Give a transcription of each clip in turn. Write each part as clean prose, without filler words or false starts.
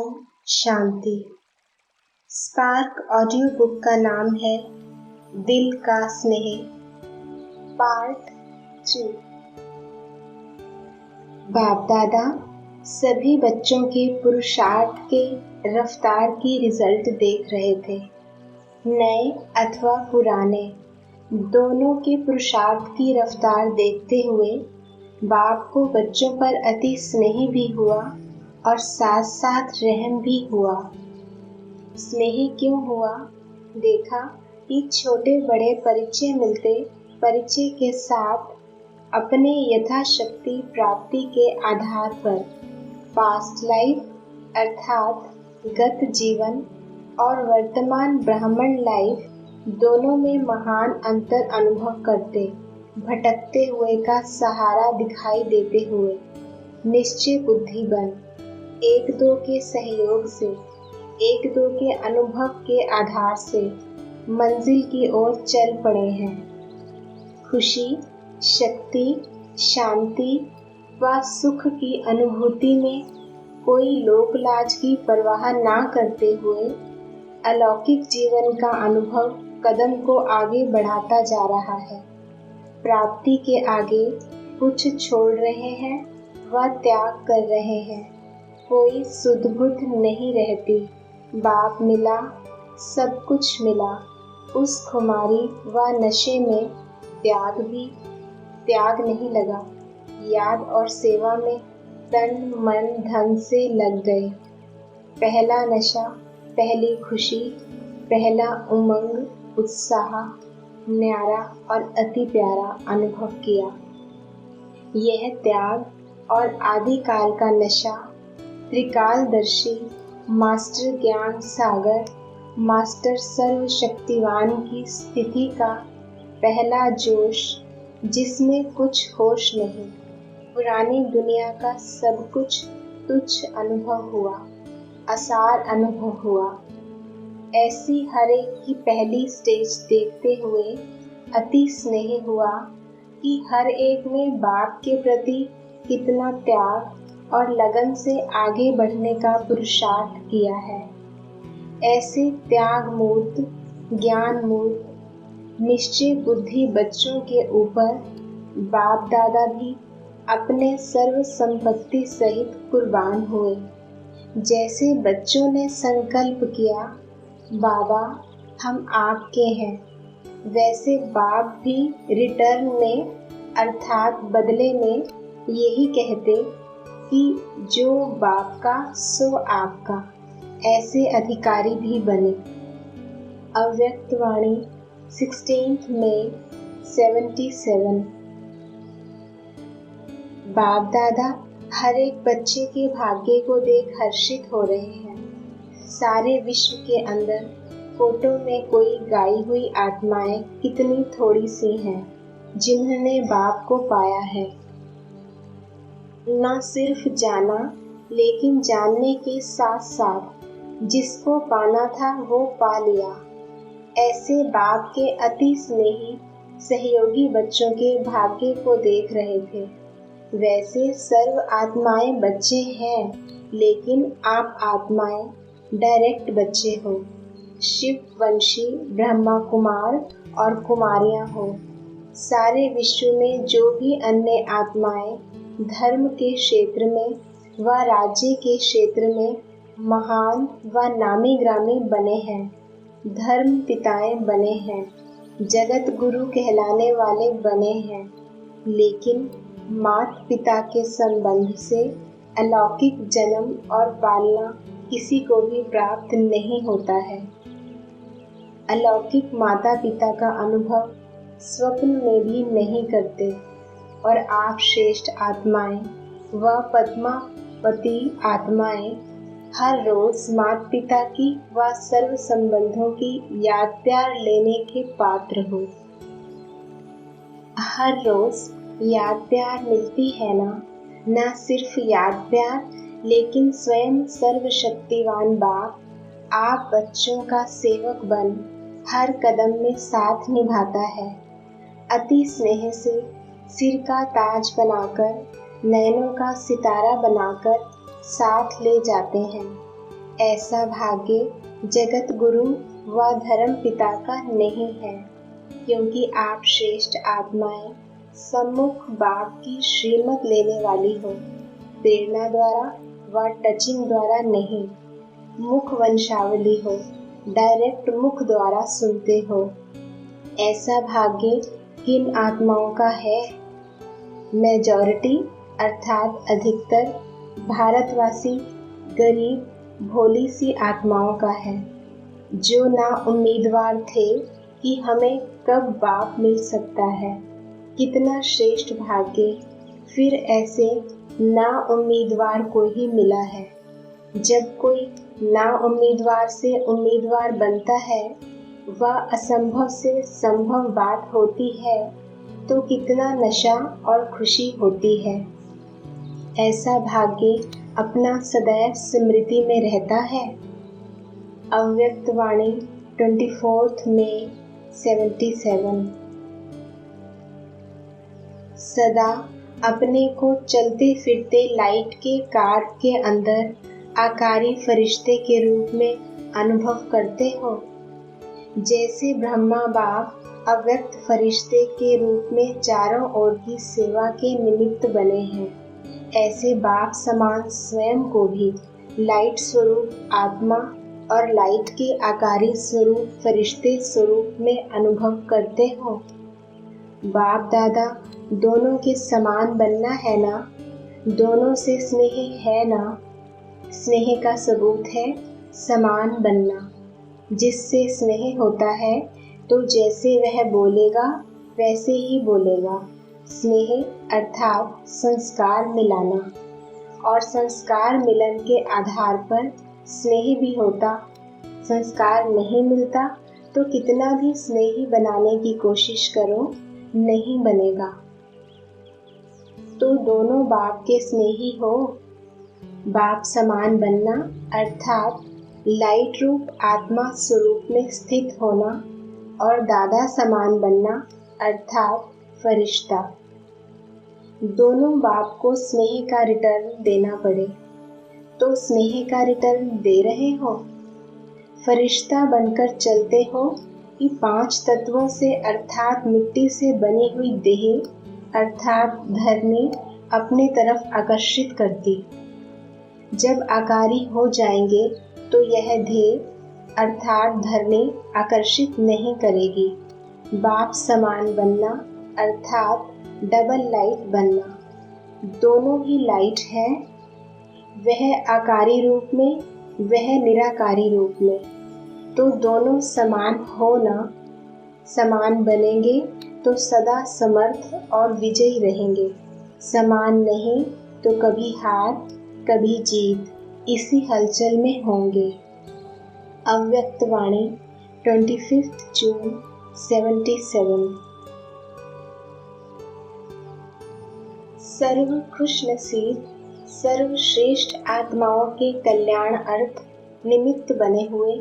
Om Shanti. Spark audio book का नाम है दिल का स्नेह, पार्ट 2। बाप दादा सभी बच्चों के पुरुषार्थ के रफ्तार की रिजल्ट देख रहे थे। नए अथवा पुराने दोनों के पुरुषार्थ की रफ्तार देखते हुए बाप को बच्चों पर अति स्नेह भी हुआ और साथ साथ रहम भी हुआ। स्नेह क्यों हुआ? देखा कि छोटे बड़े परिचय मिलते परिचय के साथ अपने यथाशक्ति प्राप्ति के आधार पर पास्ट लाइफ अर्थात गत जीवन और वर्तमान ब्राह्मण लाइफ दोनों में महान अंतर अनुभव करते, भटकते हुए का सहारा दिखाई देते हुए निश्चय बुद्धि बन एक दो के सहयोग से, एक दो के अनुभव के आधार से मंजिल की ओर चल पड़े हैं। खुशी, शक्ति, शांति व सुख की अनुभूति में कोई लोक लाज की परवाह ना करते हुए अलौकिक जीवन का अनुभव कदम को आगे बढ़ाता जा रहा है। प्राप्ति के आगे कुछ छोड़ रहे हैं व त्याग कर रहे हैं। कोई सुध-बुध नहीं रहती। बाप मिला, सब कुछ मिला। उस खुमारी व नशे में त्याग नहीं लगा। याद और सेवा में तन मन धन से लग गए। पहला नशा, पहली खुशी, पहला उमंग, उत्साह न्यारा और अति प्यारा अनुभव किया। यह त्याग और आदिकाल का नशा त्रिकालदर्शी मास्टर ज्ञान सागर, मास्टर सर्वशक्तिवान की स्थिति का पहला जोश, जिसमें कुछ होश नहीं। पुरानी दुनिया का सब कुछ तुच्छ अनुभव हुआ, असार अनुभव हुआ। ऐसी हर एक की पहली स्टेज देखते हुए अति स्नेह हुआ कि हर एक ने बाप के प्रति कितना त्याग और लगन से आगे बढ़ने का पुरुषार्थ किया है। ऐसे त्याग मूर्त, ज्ञान मूर्त, निश्चय बुद्धि बच्चों के ऊपर बाप दादा भी अपने सर्व संपत्ति सहित कुर्बान हुए। जैसे बच्चों ने संकल्प किया, बाबा हम आपके हैं, वैसे बाप भी रिटर्न में अर्थात बदले में यही कहते कि जो बाप का सो आपका, ऐसे अधिकारी भी बने। अव्यक्त वाणी 16 मई 77। बाप दादा हर एक बच्चे के भाग्य को देख हर्षित हो रहे हैं। सारे विश्व के अंदर कोटों में कोई गाई हुई आत्माएं कितनी थोड़ी सी हैं जिन्होंने बाप को पाया है। न सिर्फ जाना, लेकिन जानने के साथ साथ जिसको पाना था वो पा लिया। ऐसे बाप के अति स्नेही सहयोगी बच्चों के भाग्य को देख रहे थे। वैसे सर्व आत्माएं बच्चे हैं, लेकिन आप आत्माएं डायरेक्ट बच्चे हो। शिव वंशी ब्रह्मा कुमार और कुमारियां हो। सारे विश्व में जो भी अन्य आत्माएं धर्म के क्षेत्र में व राज्य के क्षेत्र में महान व नामी ग्रामी बने हैं, धर्म पिताएं बने हैं, जगत गुरु कहलाने वाले बने हैं, लेकिन माता पिता के संबंध से अलौकिक जन्म और पालना किसी को भी प्राप्त नहीं होता है। अलौकिक माता पिता का अनुभव स्वप्न में भी नहीं करते और आप श्रेष्ठ आत्माएं व पद्मावती आत्माएं हर रोज माता पिता की व सर्व संबंधों की याद प्यार लेने के पात्र हो। हर रोज याद प्यार मिलती है ना? न सिर्फ याद प्यार, लेकिन स्वयं सर्वशक्तिवान बाप आप बच्चों का सेवक बन हर कदम में साथ निभाता है। अति स्नेह से सिर का ताज बनाकर, नयनों का सितारा बनाकर साथ ले जाते हैं। ऐसा भाग्य जगत गुरु व धर्म पिता का नहीं है, क्योंकि आप श्रेष्ठ आत्माएं सम्मुख बाप की श्रीमत लेने वाली हो, प्रेरणा द्वारा व टचिंग द्वारा नहीं। मुख वंशावली हो, डायरेक्ट मुख द्वारा सुनते हो। ऐसा भाग्य किन आत्माओं का है? मेजॉरिटी अर्थात अधिकतर भारतवासी गरीब भोली सी आत्माओं का है, जो ना उम्मीदवार थे कि हमें कब बाप मिल सकता है। कितना श्रेष्ठ भाग्य फिर ऐसे ना उम्मीदवार को ही मिला है। जब कोई ना उम्मीदवार से उम्मीदवार बनता है व असंभव से संभव बात होती है तो कितना नशा और खुशी होती है। ऐसा भाग्य अपना सदैव स्मृति में रहता है। अव्यक्त वाणी 24 मई 77। सदा अपने को चलते फिरते लाइट के कार के अंदर आकारी फरिश्ते के रूप में अनुभव करते हो। जैसे ब्रह्मा बाप अव्यक्त फरिश्ते के रूप में चारों ओर की सेवा के निमित्त बने हैं, ऐसे बाप समान स्वयं को भी लाइट स्वरूप आत्मा और लाइट के आकारी स्वरूप फरिश्ते स्वरूप में अनुभव करते हो। बाप दादा दोनों के समान बनना है ना? दोनों से स्नेह है ना? स्नेह का सबूत है समान बनना। जिससे स्नेह होता है तो जैसे वह बोलेगा वैसे ही बोलेगा। स्नेह अर्थात संस्कार मिलाना, और संस्कार मिलन के आधार पर स्नेह भी होता। संस्कार नहीं मिलता तो कितना भी स्नेही बनाने की कोशिश करो, नहीं बनेगा। तो दोनों बाप के स्नेही हो। बाप समान बनना अर्थात लाइट रूप आत्मा स्वरूप में स्थित होना, और दादा समान बनना अर्थात फरिश्ता। दोनों बाप को स्नेह का रिटर्न देना पड़े, तो स्नेह का रिटर्न दे रहे हो। फरिश्ता बनकर चलते हो कि 5 तत्वों से अर्थात मिट्टी से बनी हुई देह अर्थात धरनी अपने तरफ आकर्षित करती। जब आकारी हो जाएंगे तो यह देह अर्थात धरनी आकर्षित नहीं करेगी। बाप समान बनना अर्थात डबल लाइट बनना। दोनों ही लाइट है, वह आकारी रूप में, वह निराकारी रूप में। तो दोनों समान हो ना। समान बनेंगे तो सदा समर्थ और विजयी रहेंगे। समान नहीं तो कभी हार कभी जीत इसी हलचल में होंगे। अव्यक्त वाणी 25 जून 77। सर्व खुश नसीब सर्वश्रेष्ठ आत्माओं के कल्याण अर्थ निमित्त बने हुए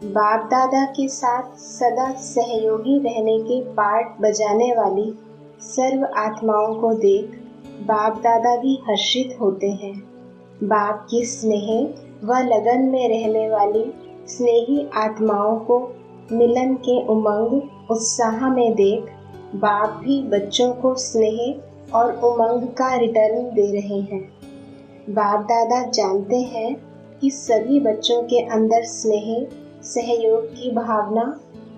बाप दादा के साथ सदा सहयोगी रहने के पार्ट बजाने वाली सर्व आत्माओं को देख बाप दादा भी हर्षित होते हैं। बाप की स्नेह व लगन में रहने वाली स्नेही आत्माओं को मिलन के उमंग उत्साह में देख बाप भी बच्चों को स्नेह और उमंग का रिटर्न दे रहे हैं। बाप दादा जानते हैं कि सभी बच्चों के अंदर स्नेह सहयोग की भावना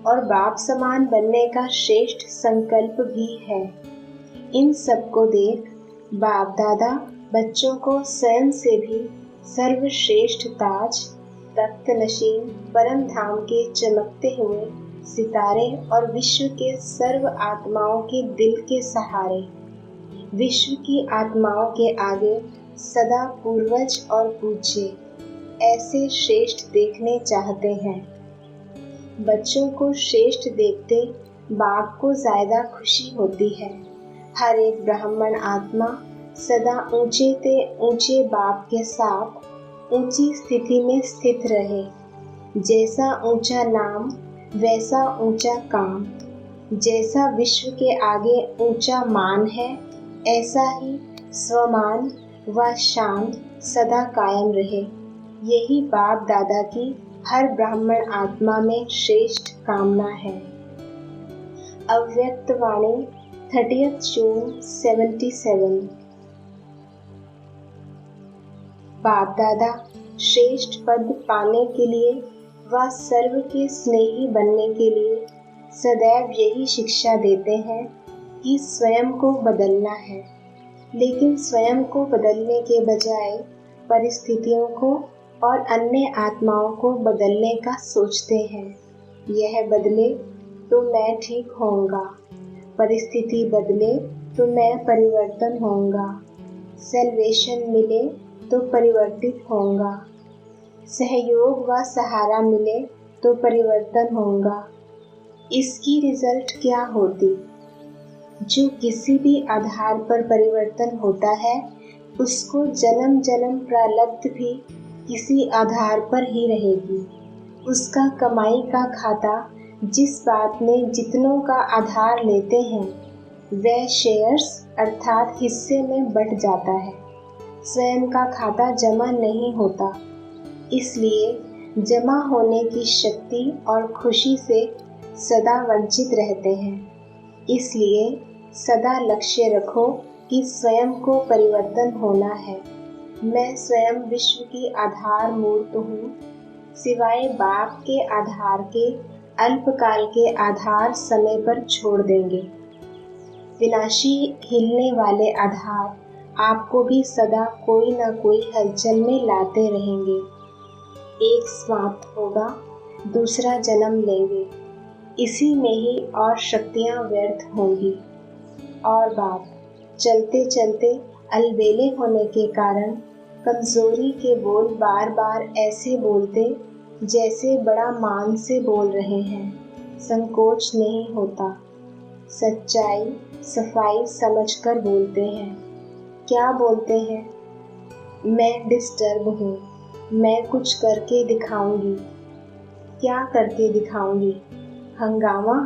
और बाप समान बनने का श्रेष्ठ संकल्प भी है। इन सब को देख बाप दादा बच्चों को स्वयं से भी सर्वश्रेष्ठ ताज तख्त नशीन परम धाम के चमकते हुए सितारे और विश्व के सर्व आत्माओं के दिल के सहारे विश्व की आत्माओं के आगे सदा पूर्वज और पूज्य ऐसे श्रेष्ठ देखने चाहते हैं। बच्चों को श्रेष्ठ देखते बाप को ज्यादा खुशी होती है। हर एक ब्राह्मण आत्मा सदा ऊंचे ते ऊंचे बाप के साथ ऊंची स्थिति में स्थित रहे। जैसा ऊंचा नाम वैसा ऊंचा काम, जैसा विश्व के आगे ऊंचा मान है ऐसा ही स्वमान व शांत सदा कायम रहे। यही बाप दादा की हर ब्राह्मण आत्मा में श्रेष्ठ कामना है। अव्यक्त वाणी 30 जून 77। बाप दादा श्रेष्ठ पद पाने के लिए व सर्व के स्नेही बनने के लिए सदैव यही शिक्षा देते हैं कि स्वयं को बदलना है, लेकिन स्वयं को बदलने के बजाय परिस्थितियों को और अन्य आत्माओं को बदलने का सोचते हैं। यह बदले तो मैं ठीक होऊंगा, परिस्थिति बदले तो मैं परिवर्तन होऊंगा, सैल्वेशन मिले तो परिवर्तित होऊंगा, सहयोग व सहारा मिले तो परिवर्तन होऊंगा। इसकी रिजल्ट क्या होती? जो किसी भी आधार पर परिवर्तन होता है उसको जन्म जन्म प्रारब्ध भी किसी आधार पर ही रहेगी। उसका कमाई का खाता जिस बात में जितनों का आधार लेते हैं वह शेयर्स अर्थात हिस्से में बंट जाता है। स्वयं का खाता जमा नहीं होता, इसलिए जमा होने की शक्ति और खुशी से सदा वंचित रहते हैं। इसलिए सदा लक्ष्य रखो कि स्वयं को परिवर्तन होना है। मैं स्वयं विश्व की आधार मूर्त हूँ, सिवाय बाप के आधार के अल्पकाल के आधार समय पर छोड़ देंगे। विनाशी हिलने वाले आधार आपको भी सदा कोई न कोई हलचल में लाते रहेंगे। एक समाप्त होगा, दूसरा जन्म लेंगे, इसी में ही और शक्तियाँ व्यर्थ होंगी। और बात चलते चलते अलबेले होने के कारण कमजोरी के बोल बार बार ऐसे बोलते जैसे बड़ा मान से बोल रहे हैं। संकोच नहीं होता, सच्चाई सफाई समझकर बोलते हैं। क्या बोलते हैं? मैं डिस्टर्ब हूँ, मैं कुछ करके दिखाऊंगी। क्या करके दिखाऊंगी? हंगामा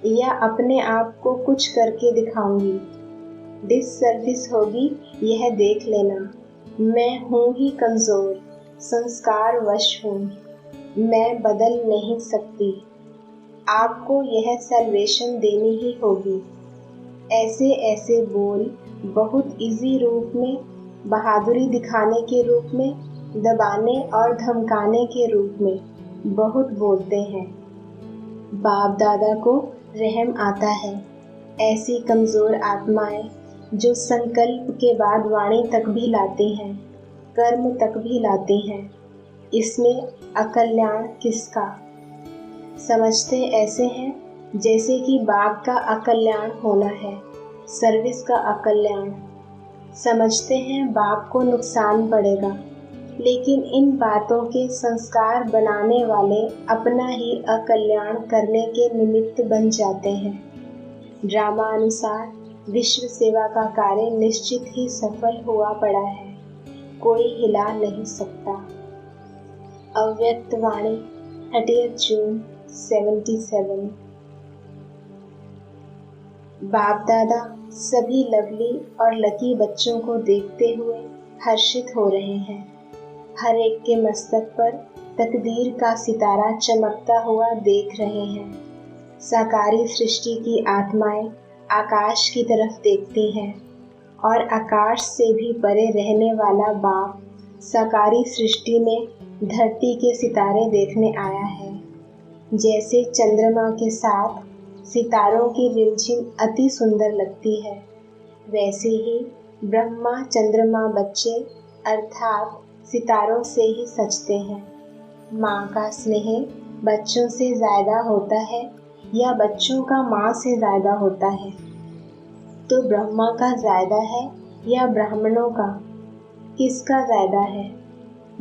या अपने आप को कुछ करके दिखाऊंगी? डिससर्विस होगी, यह देख लेना। मैं हूँ ही कमज़ोर, संस्कार वश हूँ, मैं बदल नहीं सकती। आपको यह सैल्वेशन देनी ही होगी। ऐसे ऐसे बोल बहुत इजी रूप में, बहादुरी दिखाने के रूप में, दबाने और धमकाने के रूप में बहुत बोलते हैं। बाप दादा को रहम आता है। ऐसी कमज़ोर आत्माएं जो संकल्प के बाद वाणी तक भी लाती हैं, कर्म तक भी लाती हैं, इसमें अकल्याण किसका? समझते ऐसे हैं जैसे कि बाप का अकल्याण होना है, सर्विस का अकल्याण। समझते हैं बाप को नुकसान पड़ेगा, लेकिन इन बातों के संस्कार बनाने वाले अपना ही अकल्याण करने के निमित्त बन जाते हैं। ड्रामा अनुसार विश्व सेवा का कार्य निश्चित ही सफल हुआ पड़ा है, कोई हिला नहीं सकता। अव्यक्त वाणी 30 जून 77। बाप दादा सभी लवली और लकी बच्चों को देखते हुए हर्षित हो रहे हैं। हर एक के मस्तक पर तकदीर का सितारा चमकता हुआ देख रहे हैं। साकारी सृष्टि की आत्माएं आकाश की तरफ देखती हैं और आकाश से भी परे रहने वाला बाप साकारी सृष्टि में धरती के सितारे देखने आया है। जैसे चंद्रमा के साथ सितारों की रिमझिम अति सुंदर लगती है, वैसे ही ब्रह्मा चंद्रमा बच्चे अर्थात सितारों से ही सजते हैं। माँ का स्नेह बच्चों से ज़्यादा होता है या बच्चों का माँ से ज़्यादा होता है? तो ब्रह्मा का ज़्यादा है या ब्राह्मणों का? किसका ज़्यादा है?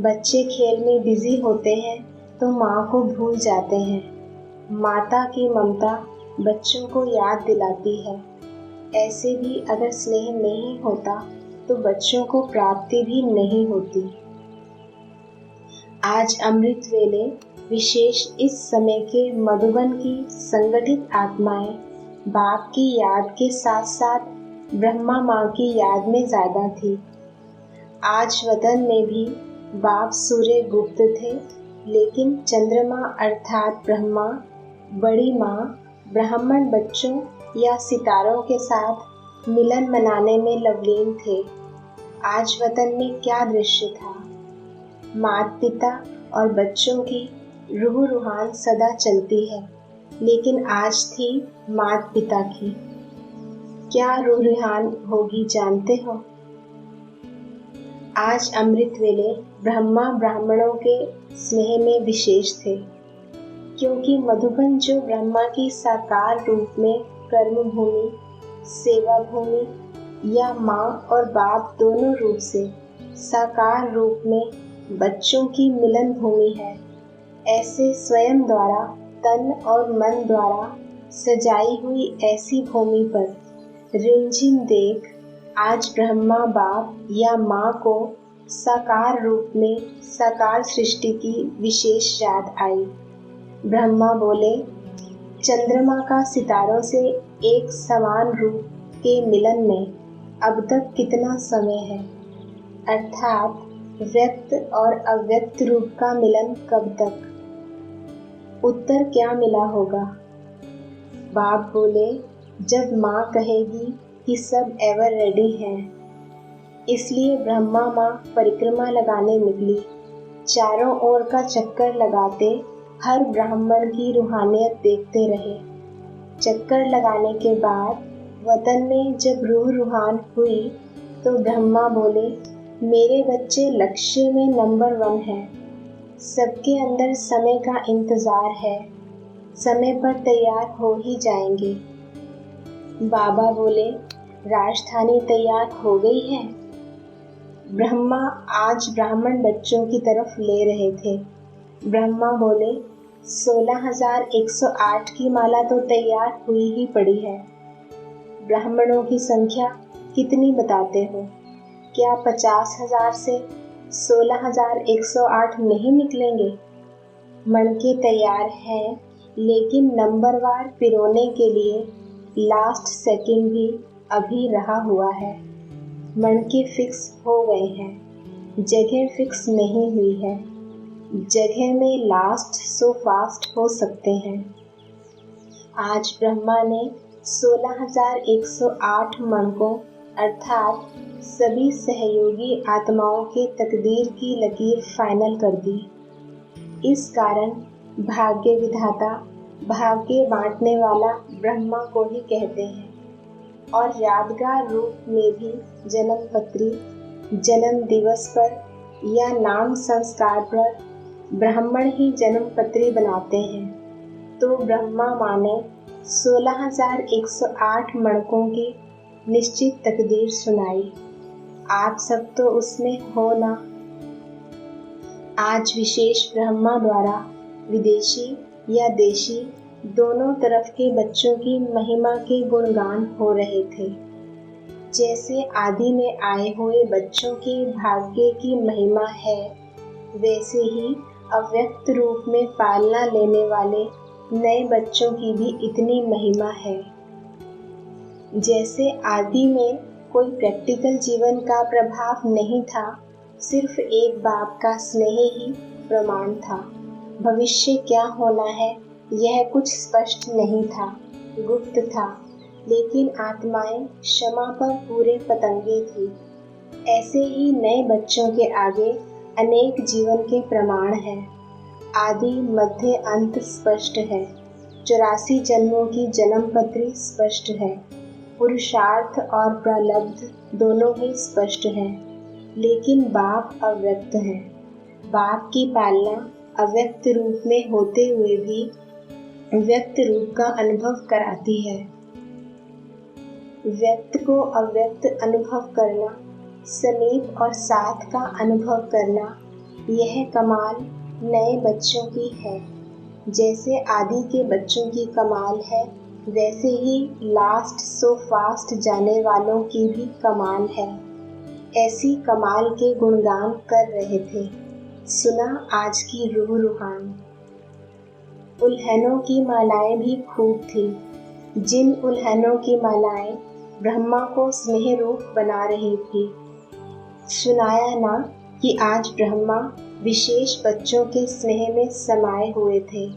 बच्चे खेल में बिजी होते हैं तो माँ को भूल जाते हैं। माता की ममता बच्चों को याद दिलाती है। ऐसे भी अगर स्नेह नहीं होता तो बच्चों को प्राप्ति भी नहीं होती। आज अमृत वेले विशेष इस समय के मधुबन की संगठित आत्माएं बाप की याद के साथ साथ ब्रह्मा माँ की याद में ज़्यादा थी। आज वतन में भी बाप सूर्य गुप्त थे, लेकिन चंद्रमा अर्थात ब्रह्मा, बड़ी माँ ब्राह्मण बच्चों या सितारों के साथ मिलन मनाने में लवलीन थे। आज वतन में क्या दृश्य था। माता पिता और बच्चों की रूह रूहान सदा चलती है, लेकिन आज थी माता पिता की। क्या रूह रूहान होगी जानते हो। आज अमृत वेले ब्रह्मा ब्राह्मणों के स्नेह में विशेष थे, क्योंकि मधुबन जो ब्रह्मा की साकार रूप में कर्म भूमि, सेवा भूमि या माँ और बाप दोनों रूप से साकार रूप में बच्चों की मिलन भूमि है, ऐसे स्वयं द्वारा तन और मन द्वारा सजाई हुई ऐसी भूमि पर रिमझिम देख आज ब्रह्मा बाप या माँ को साकार रूप में साकार सृष्टि की विशेष याद आई। ब्रह्मा बोले, चंद्रमा का सितारों से एक समान रूप के मिलन में अब तक कितना समय है, अर्थात व्यक्त और अव्यक्त रूप का मिलन कब तक। उत्तर क्या मिला होगा। बाप बोले, जब माँ कहेगी कि सब एवर रेडी हैं। इसलिए ब्रह्मा माँ परिक्रमा लगाने निकली। चारों ओर का चक्कर लगाते हर ब्राह्मण की रूहानियत देखते रहे। चक्कर लगाने के बाद वतन में जब रूह रूहान हुई तो ब्रह्मा बोले, मेरे बच्चे लक्ष्य में नंबर 1 हैं। सबके अंदर समय का इंतजार है, समय पर तैयार हो ही जाएंगे। बाबा बोले, राजधानी तैयार हो गई है। ब्रह्मा आज ब्राह्मण बच्चों की तरफ ले रहे थे। ब्रह्मा बोले, 16,108 की माला तो तैयार हुई ही पड़ी है। ब्राह्मणों की संख्या कितनी बताते हो। क्या 50,000 से 16,108 नहीं निकलेंगे। मणके तैयार हैं, लेकिन नंबरवार पिरोने के लिए लास्ट सेकंड भी अभी रहा हुआ है। मणके फिक्स हो गए हैं, जगह फिक्स नहीं हुई है। जगह में लास्ट सो फास्ट हो सकते हैं। आज ब्रह्मा ने 16,108 मणकों अर्थात सभी सहयोगी आत्माओं के तकदीर की लकीर फाइनल कर दी। इस कारण भाग्य विधाता, भाग्य बांटने वाला ब्रह्मा को ही कहते हैं। और यादगार रूप में भी जन्म पत्री, जन्म दिवस पर या नाम संस्कार पर ब्राह्मण ही जन्म पत्री बनाते हैं। तो ब्रह्मा माने 16,108 मणकों की निश्चित तकदीर सुनाई। आप सब तो उसमें हो ना। आज विशेष ब्रह्मा द्वारा विदेशी या देशी दोनों तरफ के बच्चों की महिमा के गुणगान हो रहे थे। जैसे आदि में आए हुए बच्चों के भाग्य की महिमा है, वैसे ही अव्यक्त रूप में पालना लेने वाले नए बच्चों की भी इतनी महिमा है। जैसे आदि में कोई प्रैक्टिकल जीवन का प्रभाव नहीं था, सिर्फ एक बाप का स्नेह ही प्रमाण था। भविष्य क्या होना है यह कुछ स्पष्ट नहीं था, गुप्त था, लेकिन आत्माएं क्षमा पर पूरे पतंगे थी। ऐसे ही नए बच्चों के आगे अनेक जीवन के प्रमाण हैं। आदि मध्य अंत स्पष्ट है। 84 जन्मों की जन्म पत्री स्पष्ट है। पुरुषार्थ और प्रलब्ध दोनों ही स्पष्ट हैं, लेकिन बाप अव्यक्त है। बाप की पालना अव्यक्त रूप में होते हुए भी व्यक्त रूप का अनुभव कराती है। व्यक्त को अव्यक्त अनुभव करना, समीप और साथ का अनुभव करना, यह कमाल नए बच्चों की है। जैसे आदि के बच्चों की कमाल है, वैसे ही लास्ट सो फास्ट जाने वालों की भी कमाल है। ऐसी कमाल के गुणगान कर रहे थे। सुना आज की रूह रूहान। उल्हनों की मालाएं भी खूब थी। जिन उल्हनों की मालाएं ब्रह्मा को स्नेह रूप बना रही थी। सुनाया ना कि आज ब्रह्मा विशेष बच्चों के स्नेह में समाये हुए थे।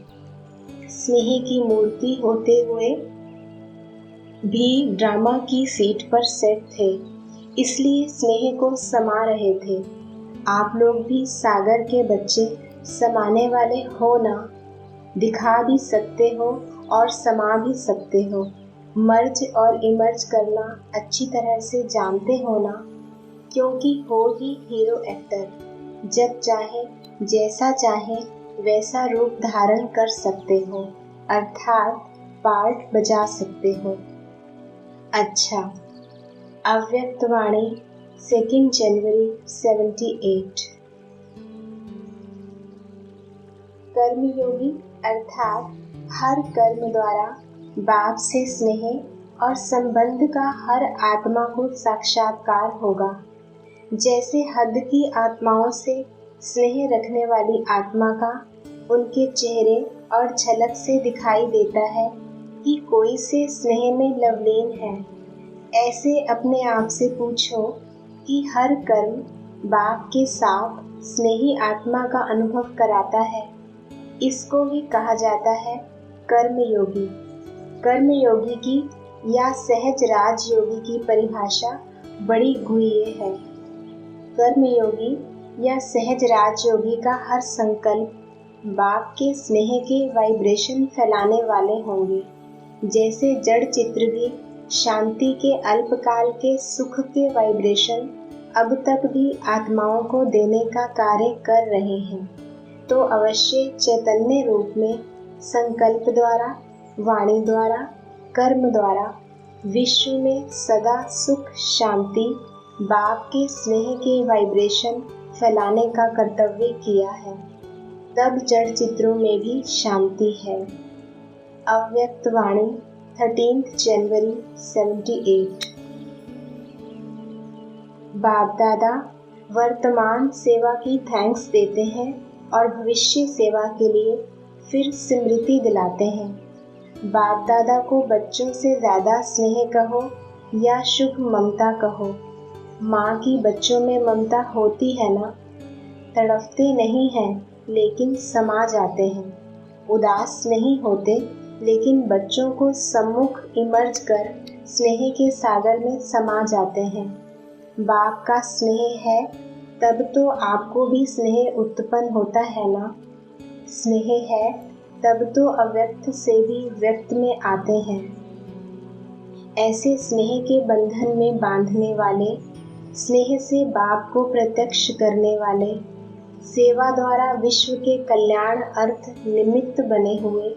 स्नेह की मूर्ति होते हुए भी ड्रामा की सीट पर सेट थे, इसलिए स्नेह को समा रहे थे। आप लोग भी सागर के बच्चे समाने वाले हो ना? दिखा भी सकते हो और समा भी सकते हो। मर्ज और इमर्ज करना अच्छी तरह से जानते हो ना? क्योंकि हो ही हीरो एक्टर। जब चाहे जैसा चाहे वैसा रूप धारण कर सकते हो, अर्थात पार्ट बजा सकते हो। अच्छा, अव्यक्तवाणी 2 जनवरी 78। कर्मयोगी अर्थात हर कर्म द्वारा बाप से स्नेह और संबंध का हर आत्मा को साक्षात्कार होगा। जैसे हद की आत्माओं से स्नेह रखने वाली आत्मा का उनके चेहरे और झलक से दिखाई देता है कि कोई से स्नेह में लवलीन है, ऐसे अपने आप से पूछो कि हर कर्म बाप के साथ स्नेही आत्मा का अनुभव कराता है। इसको ही कहा जाता है कर्मयोगी। कर्मयोगी की या सहज राजयोगी की परिभाषा बड़ी गुह्य है। कर्मयोगी या सहज राजयोगी का हर संकल्प बाप के स्नेह के वाइब्रेशन फैलाने वाले होंगे। जैसे जड़ चित्र भी शांति के अल्पकाल के सुख के वाइब्रेशन अब तक भी आत्माओं को देने का कार्य कर रहे हैं, तो अवश्य चैतन्य रूप में संकल्प द्वारा, वाणी द्वारा, कर्म द्वारा विश्व में सदा सुख शांति बाप के स्नेह के वाइब्रेशन फैलाने का कर्तव्य किया है। तब जड़ चित्रों में भी शांति है। अव्यक्तवाणी 13 जनवरी 78। बाप दादा वर्तमान सेवा की थैंक्स देते हैं और भविष्य सेवा के लिए फिर स्मृति दिलाते हैं। बाप दादा को बच्चों से ज़्यादा स्नेह कहो या शुभ ममता कहो, माँ की बच्चों में ममता होती है ना। तड़पते नहीं हैं लेकिन समा जाते हैं, उदास नहीं होते लेकिन बच्चों को सम्मुख इमर्ज कर स्नेह के सागर में समा जाते हैं। बाप का स्नेह है तब तो आपको भी स्नेह उत्पन्न होता है ना। स्नेह है तब तो अव्यक्त से भी व्यक्त में आते हैं। ऐसे स्नेह के बंधन में बांधने वाले, स्नेह से बाप को प्रत्यक्ष करने वाले, सेवा द्वारा विश्व के कल्याण अर्थ निमित्त बने हुए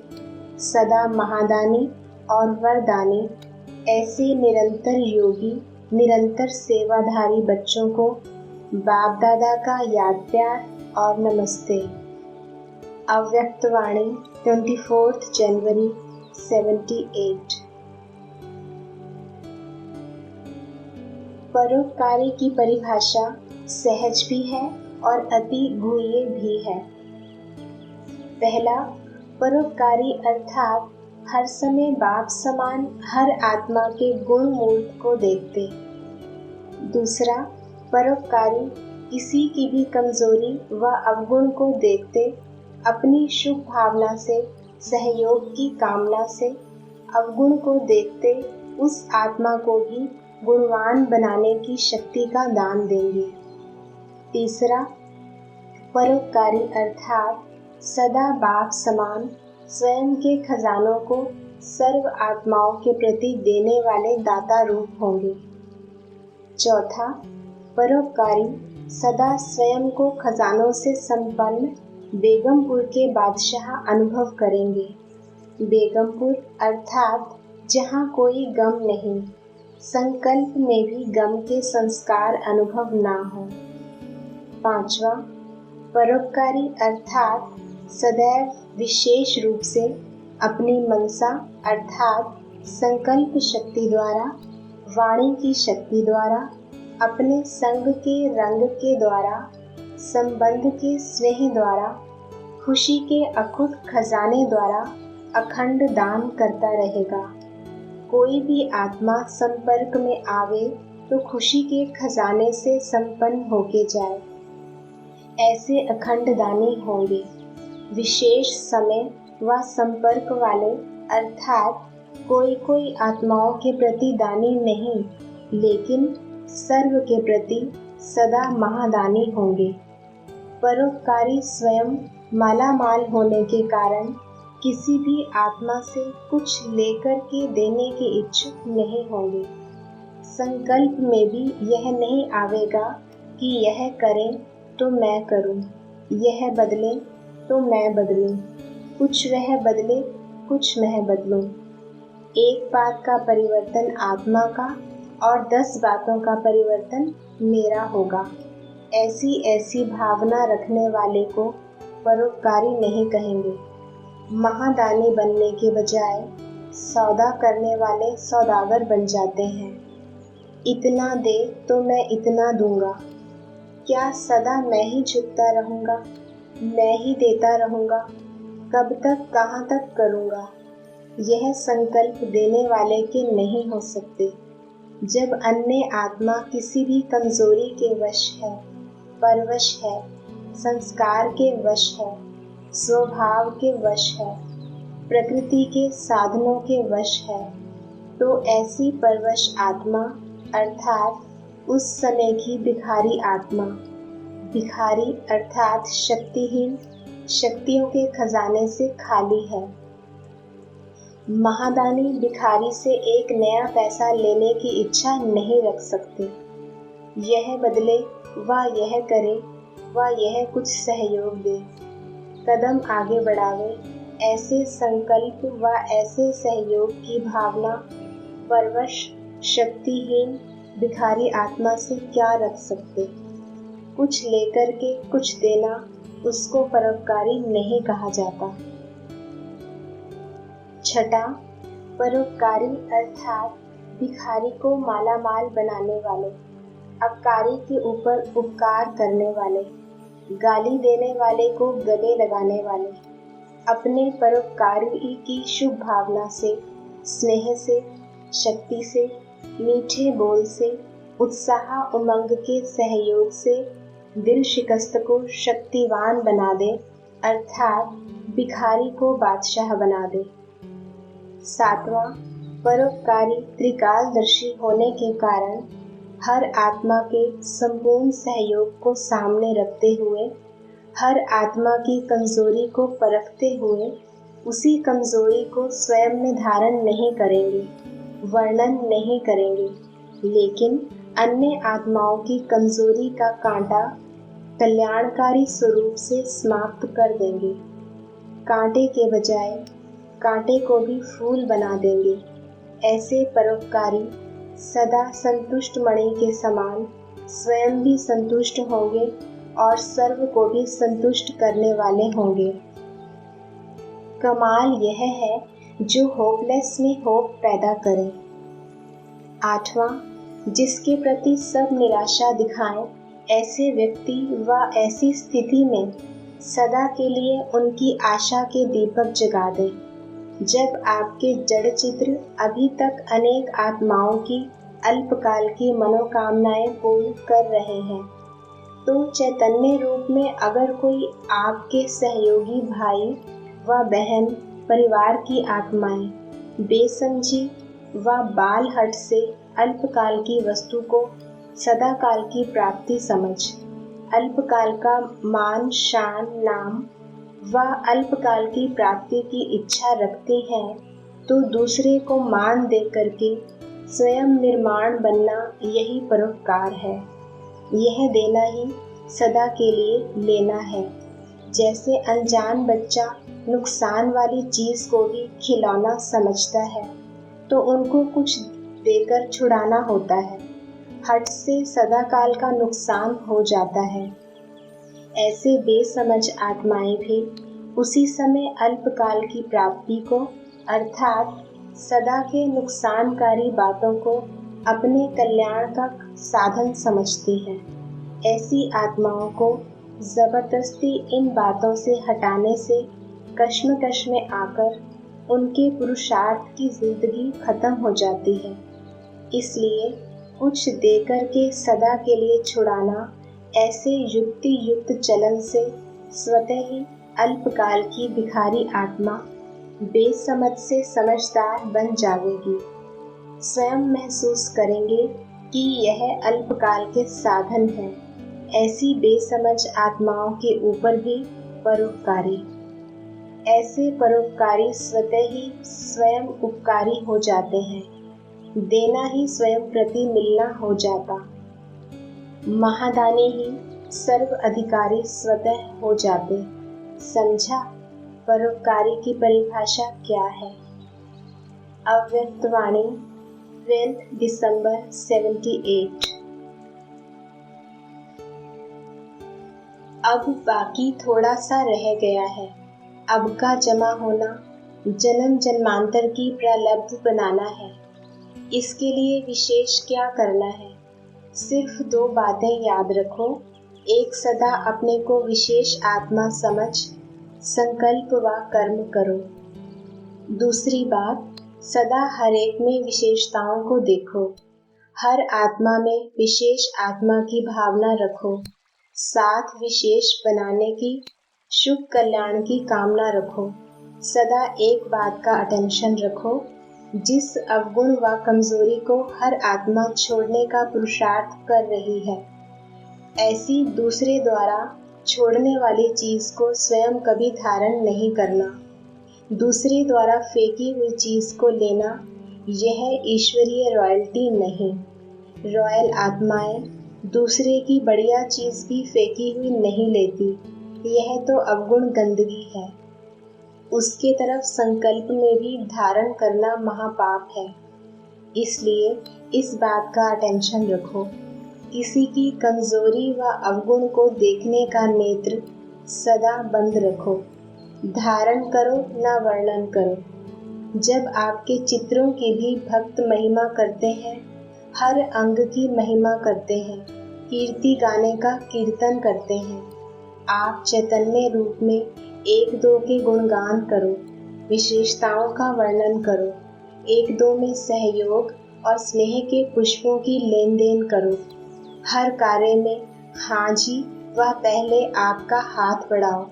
सदा महादानी और वरदानी, ऐसे निरंतर योगी, निरंतर सेवाधारी बच्चों को बाप दादा का याद प्यार और नमस्ते। अव्यक्तवाणी 24 जनवरी 78। परोपकारी की परिभाषा सहज भी है और अति गुह्य भी है। पहला, परोपकारी अर्थात हर समय बाप समान हर आत्मा के गुण मूर्त को देखते। दूसरा, परोपकारी किसी की भी कमजोरी व अवगुण को देखते अपनी शुभ भावना से, सहयोग की कामना से अवगुण को देखते उस आत्मा को भी गुणवान बनाने की शक्ति का दान देंगे। तीसरा, परोपकारी अर्थात सदा बाप समान स्वयं के खजानों को सर्व आत्माओं के प्रति देने वाले दाता रूप होंगे। चौथा, परोपकारी सदा स्वयं को खजानों से संपन्न बेगमपुर के बादशाह अनुभव करेंगे। बेगमपुर अर्थात जहाँ कोई गम नहीं, संकल्प में भी गम के संस्कार अनुभव ना हो। पांचवा, परोपकारी अर्थात सदैव विशेष रूप से अपनी मनसा अर्थात संकल्प शक्ति द्वारा, वाणी की शक्ति द्वारा, अपने संग के रंग के द्वारा, संबंध के स्नेह द्वारा, खुशी के अखुट खजाने द्वारा अखंड दान करता रहेगा। कोई भी आत्मा संपर्क में आवे तो खुशी के खजाने से संपन्न होके जाए। ऐसे अखंड दानी होंगे। विशेष समय व संपर्क वाले, अर्थात कोई कोई आत्माओं के प्रति दानी नहीं, लेकिन सर्व के प्रति सदा महादानी होंगे। परोपकारी स्वयं मालामाल होने के कारण किसी भी आत्मा से कुछ लेकर के देने के इच्छुक नहीं होंगे। संकल्प में भी यह नहीं आवेगा कि यह करें तो मैं करूं, यह बदले तो मैं बदलूं, कुछ वह बदले कुछ मैं बदलूं। एक बात का परिवर्तन आत्मा का और 10 बातों का परिवर्तन मेरा होगा। ऐसी ऐसी भावना रखने वाले को परोपकारी नहीं कहेंगे। महादानी बनने के बजाय सौदा करने वाले सौदागर बन जाते हैं। इतना दे तो मैं इतना दूंगा। क्या सदा मैं ही झुकता रहूंगा, मैं ही देता रहूंगा? कब तक, कहाँ तक करूंगा? यह संकल्प देने वाले के नहीं हो सकते। जब अन्य आत्मा किसी भी कमजोरी के वश है, परवश है, संस्कार के वश है, स्वभाव के वश है, प्रकृति के साधनों के वश है, तो ऐसी परवश आत्मा अर्थात उस समय की भिखारी आत्मा, भिखारी अर्थात शक्तिहीन, शक्तियों के खजाने से खाली है। महादानी भिखारी से एक नया पैसा लेने की इच्छा नहीं रख सकते। यह बदले व यह करे व यह कुछ सहयोग दे, कदम आगे बढ़ावे, ऐसे संकल्प व ऐसे सहयोग की भावना परवश शक्तिहीन भिखारी आत्मा से क्या रख सकते। कुछ लेकर के कुछ देना, उसको परोपकारी नहीं कहा जाता। छठा, परोपकारी अर्थात भिखारी को मालामाल बनाने वाले, अपकारी के ऊपर उपकार करने वाले, गाली देने वाले को गले लगाने वाले, अपने परोपकारी की शुभ भावना से, स्नेह से, शक्ति से, मीठे बोल से, उत्साह उमंग के सहयोग से दिल शिकस्त को शक्तिवान बना दे, अर्थात भिखारी को बादशाह बना दे। सातवां, परोपकारी त्रिकालदर्शी होने के कारण हर आत्मा के संपूर्ण सहयोग को सामने रखते हुए, हर आत्मा की कमजोरी को परखते हुए उसी कमजोरी को स्वयं में धारण नहीं करेंगे, वर्णन नहीं करेंगे, लेकिन अन्य आत्माओं की कमजोरी का कांटा कल्याणकारी स्वरूप से समाप्त कर देंगे। कांटे के बजाय कांटे को भी फूल बना देंगे। ऐसे परोपकारी सदा संतुष्ट मणि के समान स्वयं भी संतुष्ट होंगे और सर्व को भी संतुष्ट करने वाले होंगे। कमाल यह है जो होपलेस में होप पैदा करे। आठवां, जिसके प्रति सब निराशा दिखाएं, ऐसे व्यक्ति व ऐसी स्थिति में सदा के लिए उनकी आशा के दीपक जगा दें। जब आपके जड़ चित्र अभी तक अनेक आत्माओं की अल्पकाल की मनोकामनाएं पूर्ण कर रहे हैं, तो चैतन्य रूप में अगर कोई आपके सहयोगी भाई व बहन, परिवार की आत्माएं बेसमझी व बाल हट से अल्पकाल की वस्तु को सदाकाल की प्राप्ति समझ, अल्पकाल का मान शान नाम व अल्पकाल की प्राप्ति की इच्छा रखते हैं, तो दूसरे को मान दे करके स्वयं निर्माण बनना यही परोपकार है। यह देना ही सदा के लिए लेना है। जैसे अनजान बच्चा नुकसान वाली चीज को भी खिलौना समझता है, तो उनको कुछ देकर छुड़ाना होता है। हट से सदाकाल का नुकसान हो जाता है। ऐसे बेसमझ आत्माएं भी उसी समय अल्पकाल की प्राप्ति को अर्थात सदा के नुकसानकारी बातों को अपने कल्याण का साधन समझती हैं। ऐसी आत्माओं को जबरदस्ती इन बातों से हटाने से कश्मकश में आकर उनके पुरुषार्थ की जिंदगी खत्म हो जाती है। इसलिए कुछ देकर के सदा के लिए छुड़ाना ऐसे युक्ति युक्त चलन से स्वतः ही अल्पकाल की भिखारी आत्मा बेसमझ से समझदार बन जाएगी। स्वयं महसूस करेंगे कि यह अल्पकाल के साधन हैं। ऐसी बेसमझ आत्माओं के ऊपर भी परोपकारी। ऐसे परोपकारी स्वतः ही स्वयं उपकारी हो जाते हैं। देना ही स्वयं प्रति मिलना हो जाता। महादानी ही सर्व अधिकारी स्वतः हो जाते। समझा परोपकारी की परिभाषा क्या है? अव्यक्त वाणी 12 दिसंबर 78। अब बाकी थोड़ा सा रह गया है। अब का जमा होना जन्म जन्मांतर की प्रलब्ध बनाना है। इसके लिए विशेष क्या करना है? सिर्फ 2 बातें याद रखो। एक, सदा अपने को विशेष आत्मा समझ संकल्प व कर्म करो। दूसरी बात, सदा हर एक में विशेषताओं को देखो। हर आत्मा में विशेष आत्मा की भावना रखो। साथ विशेष बनाने की, शुभ कल्याण की कामना रखो। सदा एक बात का अटेंशन रखो, जिस अवगुण व कमजोरी को हर आत्मा छोड़ने का पुरुषार्थ कर रही है, ऐसी दूसरे द्वारा छोड़ने वाली चीज को स्वयं कभी धारण नहीं करना। दूसरे द्वारा फेंकी हुई चीज को लेना, यह ईश्वरीय रॉयल्टी नहीं। रॉयल आत्माएं दूसरे की बढ़िया चीज भी फेंकी हुई नहीं लेती। यह तो अवगुण गंदगी है। उसके तरफ संकल्प में भी धारण करना महापाप है। इसलिए इस बात का अटेंशन रखो। किसी की कमजोरी व अवगुण को देखने का नेत्र सदा बंद रखो। धारण करो न वर्णन करो। जब आपके चित्रों की भी भक्त महिमा करते हैं, हर अंग की महिमा करते हैं, कीर्ति गाने का कीर्तन करते हैं, आप चैतन्य रूप में 1-2 के गुणगान करो, विशेषताओं का वर्णन करो, 1-2 में सहयोग और स्नेह के पुष्पों की लेन देन करो। हर कार्य में हाँ जी वह पहले आपका हाथ बढ़ाओ।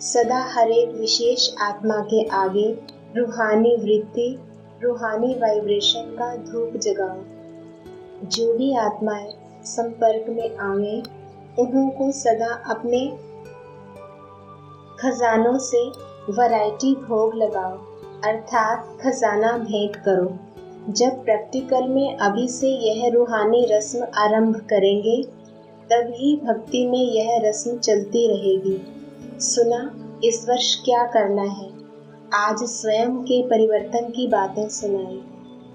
सदा हर एक विशेष आत्मा के आगे रूहानी वृत्ति, रूहानी वाइब्रेशन का धूप जगाओ। जो भी आत्माएं संपर्क में आवे, उनको सदा अपने खजानों से वैरायटी भोग लगाओ, अर्थात खजाना भेंट करो। जब प्रैक्टिकल में अभी से यह रूहानी रस्म आरंभ करेंगे, तभी भक्ति में यह रस्म चलती रहेगी। सुना, इस वर्ष क्या करना है? आज स्वयं के परिवर्तन की बातें सुनाई,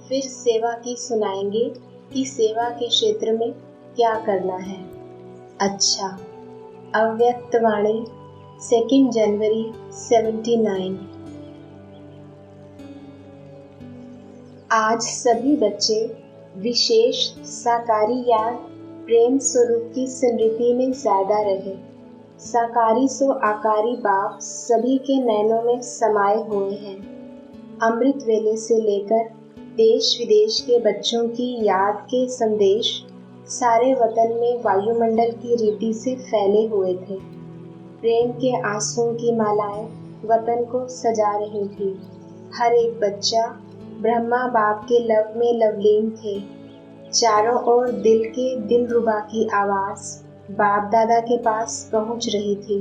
फिर सेवा की सुनाएंगे कि सेवा के क्षेत्र में क्या करना है। अच्छा, अव्यक्त वाणी 2 जनवरी 79। आज सभी बच्चे विशेष साकारी याद प्रेम स्वरूप की स्मृति में ज्यादा रहे। साकारी सो आकारी बाप सभी के नैनों में समाये हुए हैं। अमृत वेले से लेकर देश विदेश के बच्चों की याद के संदेश सारे वतन में वायुमंडल की रीति से फैले हुए थे। प्रेम के आंसुओं की मालाएं वतन को सजा रही थी। हर एक बच्चा ब्रह्मा बाप के लव में लवलीन थे। चारों ओर दिल के दिलरुबा की आवाज बाप दादा के पास पहुंच रही थी।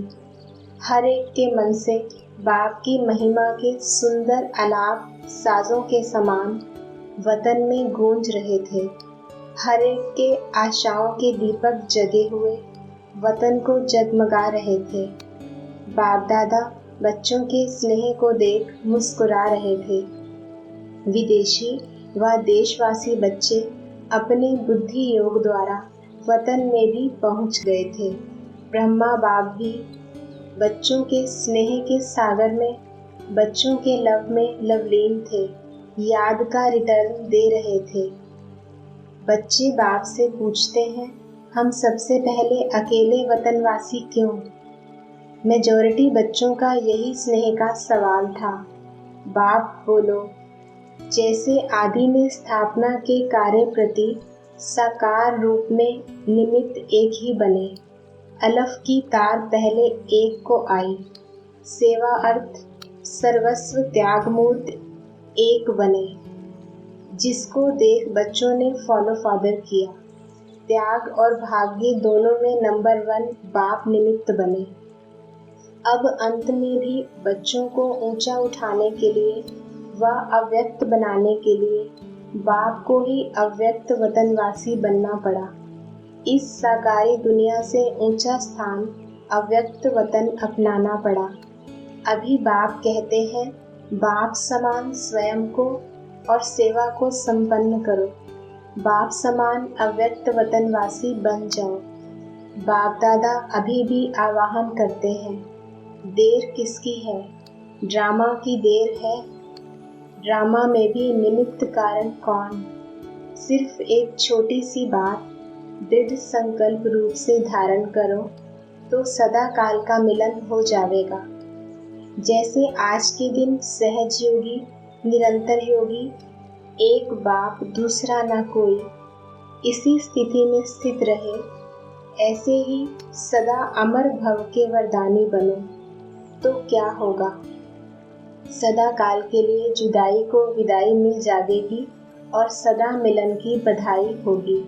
हर एक के मन से बाप की महिमा के सुंदर आलाप साजों के समान वतन में गूंज रहे थे। हर एक के आशाओं के दीपक जगे हुए वतन को जगमगा रहे थे। बाप दादा बच्चों के स्नेह को देख मुस्कुरा रहे थे। विदेशी व देशवासी बच्चे अपने बुद्धि योग द्वारा वतन में भी पहुंच गए थे। ब्रह्मा बाप भी बच्चों के स्नेह के सागर में, बच्चों के लव में लवलीन थे, याद का रिटर्न दे रहे थे। बच्चे बाप से पूछते हैं, हम सबसे पहले अकेले वतनवासी क्यों? मेजॉरिटी बच्चों का यही स्नेह का सवाल था। बाप बोलो, जैसे आदि में स्थापना के कार्य प्रति साकार रूप में निमित्त एक ही बने, अलफ की तार पहले एक को आई, सेवा अर्थ सर्वस्व त्याग मूर्त एक बने, जिसको देख बच्चों ने फॉलो फादर किया। त्याग और भाग्य दोनों में नंबर 1 बाप निमित्त बने। अब अंत में भी बच्चों को ऊंचा उठाने के लिए व अव्यक्त बनाने के लिए बाप को ही अव्यक्त वतनवासी बनना पड़ा। इस साकारी दुनिया से ऊंचा स्थान अव्यक्त वतन अपनाना पड़ा। अभी बाप कहते हैं, बाप समान स्वयं को और सेवा को संपन्न करो। बाप समान अव्यक्त वतनवासी बन जाओ। बाप दादा अभी भी आवाहन करते हैं, देर किसकी है? ड्रामा की देर है। ड्रामा में भी निमित्त कारण कौन? सिर्फ एक छोटी सी बात दृढ़ संकल्प रूप से धारण करो तो सदा काल का मिलन हो जाएगा। जैसे आज के दिन सहज योगी, निरंतर योगी, एक बाप दूसरा न कोई, इसी स्थिति में स्थित रहे, ऐसे ही सदा अमर भव के वरदानी बनो तो क्या होगा? सदा काल के लिए जुदाई को विदाई मिल जाएगी और सदा मिलन की बधाई होगी।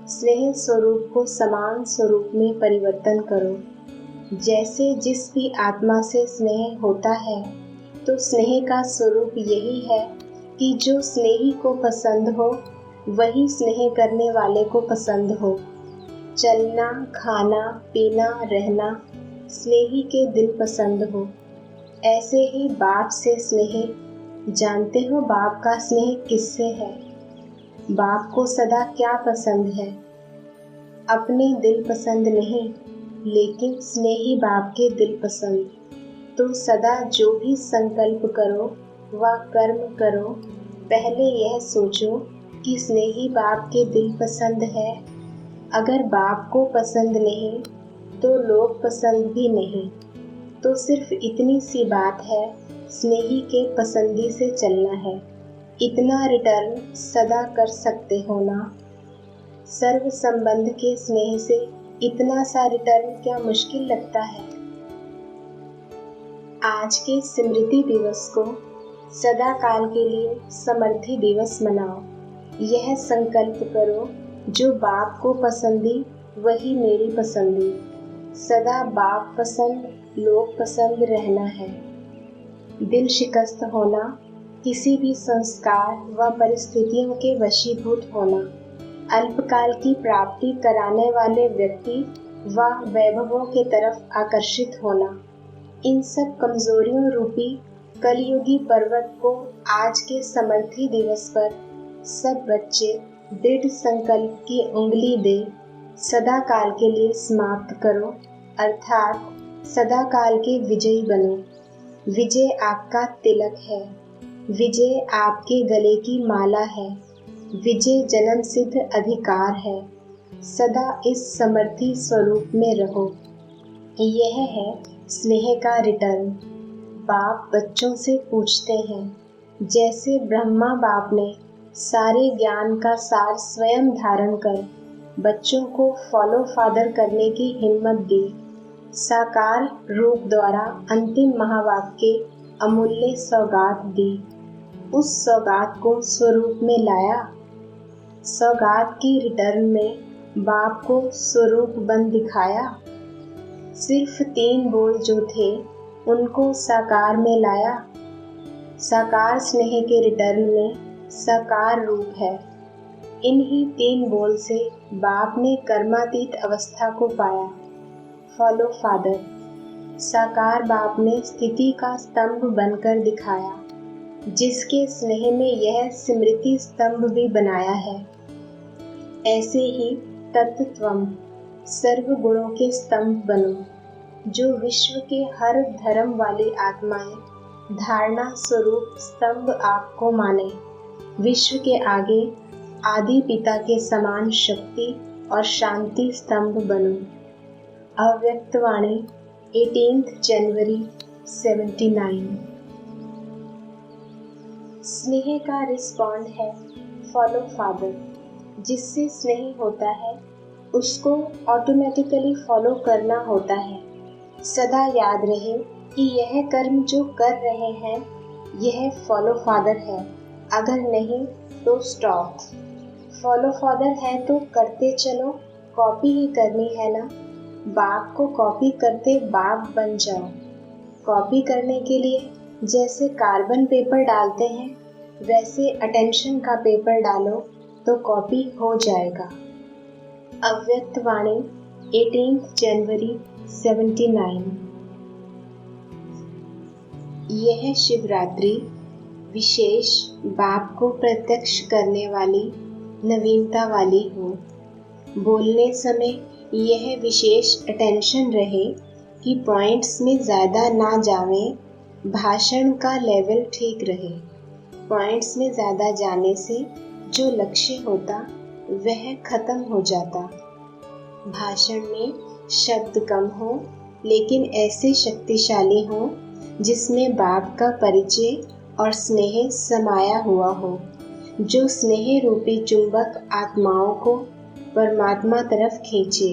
स्नेह स्वरूप को समान स्वरूप में परिवर्तन करो। जैसे जिस भी आत्मा से स्नेह होता है तो स्नेह का स्वरूप यही है कि जो स्नेही को पसंद हो वही स्नेह करने वाले को पसंद हो। चलना, खाना, पीना, रहना स्नेही के दिल पसंद हो। ऐसे ही बाप से स्नेह। जानते हो बाप का स्नेह किससे है? बाप को सदा क्या पसंद है? अपने दिल पसंद नहीं, लेकिन स्नेही बाप के दिल पसंद। तो सदा जो भी संकल्प करो व कर्म करो, पहले यह सोचो कि स्नेही बाप के दिल पसंद है। अगर बाप को पसंद नहीं तो लोग पसंद भी नहीं। तो सिर्फ इतनी सी बात है, स्नेही के पसंदी से चलना है। इतना रिटर्न सदा कर सकते हो ना? सर्व संबंध के स्नेह से इतना सा रिटर्न क्या मुश्किल लगता है? आज के स्मृति दिवस को सदा काल के लिए समर्थी दिवस मनाओ। यह संकल्प करो, जो बाप को पसंदी वही मेरी पसंदी। सदा बाप पसंद, लोग पसंद रहना है। दिल शिकस्त होना, किसी भी संस्कार व परिस्थितियों के वशीभूत होना, अल्पकाल की प्राप्ति कराने वाले व्यक्ति व वैभवों के तरफ आकर्षित होना, इन सब कमजोरियों रूपी कलयुगी पर्वत को आज के समर्थी दिवस पर सब बच्चे दृढ़ संकल्प की उंगली दे सदा काल के लिए समाप्त करो, अर्थात सदा काल के विजयी बनो। विजय आपका तिलक है, विजय आपके गले की माला है, विजय जन्म सिद्ध अधिकार है। सदा इस समर्थी स्वरूप में रहो। यह है स्नेह का रिटर्न। बाप बच्चों से पूछते हैं, जैसे ब्रह्मा बाप ने सारे ज्ञान का सार स्वयं धारण कर बच्चों को फॉलो फादर करने की हिम्मत दी, साकार रूप द्वारा अंतिम महावाक्य अमूल्य सौगात दी, उस सौगात को स्वरूप में लाया। सौगात की रिटर्न में बाप को स्वरूप बन दिखाया। सिर्फ 3 बोल जो थे उनको साकार में लाया। साकार स्नेह के रिटर्न में साकार रूप है। इन्हीं 3 बोल से बाप ने कर्मातीत अवस्था को पाया। Follow father. साकार बाप ने स्थिति का स्तंभ बनकर दिखाया, जिसके स्नेह में यह स्मृति स्तंभ भी बनाया है। ऐसे ही तत्त्वम सर्व गुणों के स्तंभ बनो, जो विश्व के हर धर्म वाली आत्माएं धारणा स्वरूप स्तंभ आपको माने। विश्व के आगे आदि पिता के समान शक्ति और शांति स्तंभ बनो। अव्यक्त वाणी 18 जनवरी 79। स्नेह का रिस्पॉन्ड है फॉलो फादर। जिससे स्नेह होता है उसको ऑटोमेटिकली फॉलो करना होता है। सदा याद रहे कि यह कर्म जो कर रहे हैं यह फॉलो फादर है, अगर नहीं तो स्टॉप। फॉलो फादर है तो करते चलो, कॉपी ही करनी है ना। बाप को कॉपी करते बाप बन जाओ। कॉपी करने के लिए जैसे कार्बन पेपर डालते हैं वैसे अटेंशन का पेपर डालो तो कॉपी हो जाएगा। अव्यक्त वाणी 18 जनवरी 79। यह शिवरात्रि विशेष बाप को प्रत्यक्ष करने वाली नवीनता वाली हो। बोलने समय यह विशेष अटेंशन रहे कि पॉइंट्स में ज़्यादा ना जावें, भाषण का लेवल ठीक रहे। पॉइंट्स में ज़्यादा जाने से जो लक्ष्य होता वह खत्म हो जाता। भाषण में शब्द कम हो लेकिन ऐसे शक्तिशाली हो जिसमें बाप का परिचय और स्नेह समाया हुआ हो, जो स्नेह रूपी चुंबक आत्माओं को परमात्मा तरफ खींचे।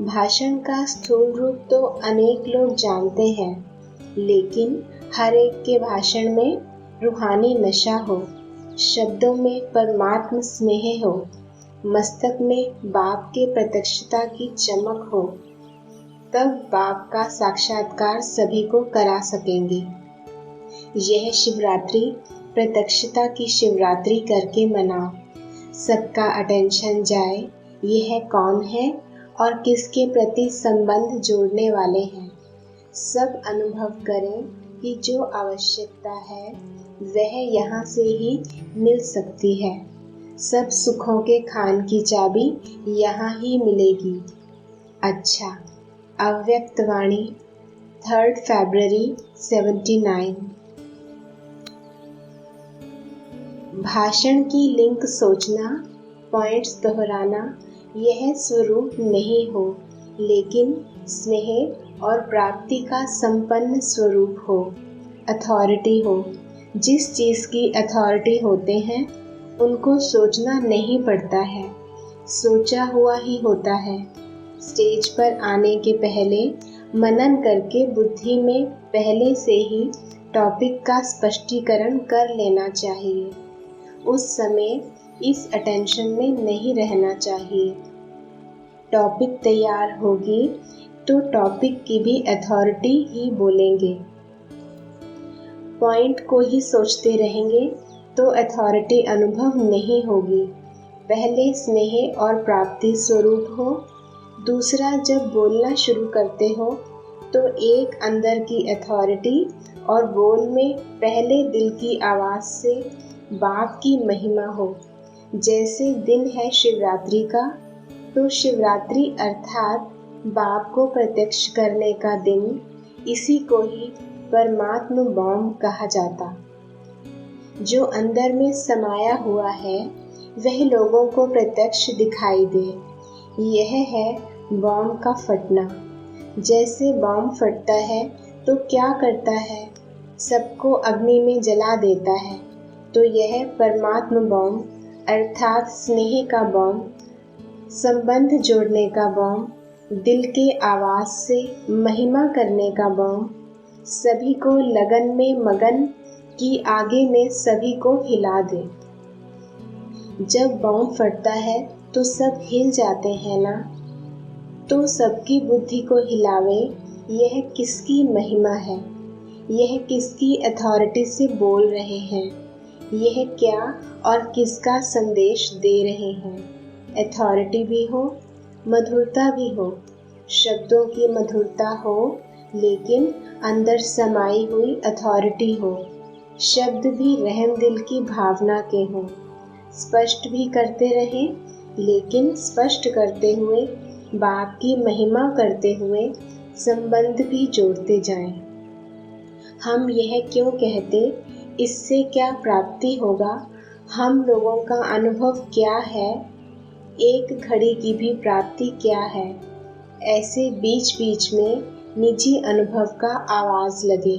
भाषण का स्थूल रूप तो अनेक लोग जानते हैं, लेकिन हर एक के भाषण में रूहानी नशा हो, शब्दों में परमात्म स्नेह हो, मस्तक में बाप के प्रत्यक्षता की चमक हो, तब बाप का साक्षात्कार सभी को करा सकेंगे। यह शिवरात्रि प्रत्यक्षता की शिवरात्रि करके मनाओ। सबका अटेंशन जाए यह कौन है और किसके प्रति संबंध जोड़ने वाले हैं। सब अनुभव करें कि जो आवश्यकता है वह यहाँ से ही मिल सकती है। सब सुखों के खान की चाबी यहाँ ही मिलेगी। अच्छा, अव्यक्त वाणी 3 फरवरी 79। भाषण की लिंक सोचना, पॉइंट्स दोहराना यह स्वरूप नहीं हो, लेकिन स्नेह और प्राप्ति का संपन्न स्वरूप हो, अथॉरिटी हो। जिस चीज़ की अथॉरिटी होते हैं उनको सोचना नहीं पड़ता है, सोचा हुआ ही होता है। स्टेज पर आने के पहले मनन करके बुद्धि में पहले से ही टॉपिक का स्पष्टीकरण कर लेना चाहिए। उस समय इस अटेंशन में नहीं रहना चाहिए। टॉपिक तैयार होगी तो टॉपिक की भी अथॉरिटी ही बोलेंगे। पॉइंट को ही सोचते रहेंगे तो अथॉरिटी अनुभव नहीं होगी। पहले स्नेह और प्राप्ति स्वरूप हो, दूसरा जब बोलना शुरू करते हो तो एक अंदर की अथॉरिटी और बोल में पहले दिल की आवाज़ से बाप की महिमा हो। जैसे दिन है शिवरात्रि का, तो शिवरात्रि अर्थात बाप को प्रत्यक्ष करने का दिन, इसी को ही परमात्म बॉम्ब कहा जाता। जो अंदर में समाया हुआ है वह लोगों को प्रत्यक्ष दिखाई दे, यह है बॉम्ब का फटना। जैसे बॉम्ब फटता है तो क्या करता है, सबको अग्नि में जला देता है। तो यह परमात्म बॉम्ब अर्थात स्नेह का बॉम्ब, संबंध जोड़ने का बॉम्ब, दिल के आवाज़ से महिमा करने का बॉम्ब, सभी को लगन में मगन की आगे में सभी को हिला दे। जब बॉम्ब फटता है तो सब हिल जाते हैं ना, तो सबकी बुद्धि को हिलावे। यह किसकी महिमा है, यह किसकी अथॉरिटी से बोल रहे हैं, यह क्या और किसका संदेश दे रहे हैं। अथॉरिटी भी हो, मधुरता भी हो, शब्दों की मधुरता हो, लेकिन अंदर समाई हुई अथॉरिटी हो। शब्द भी रहम दिल की भावना के हों, स्पष्ट भी करते रहें, लेकिन स्पष्ट करते हुए बाप की महिमा करते हुए संबंध भी जोड़ते जाएं। हम यह क्यों कहते, इससे क्या प्राप्ति होगा, हम लोगों का अनुभव क्या है, एक घड़ी की भी प्राप्ति क्या है। ऐसे बीच बीच में निजी अनुभव का आवाज़ लगे,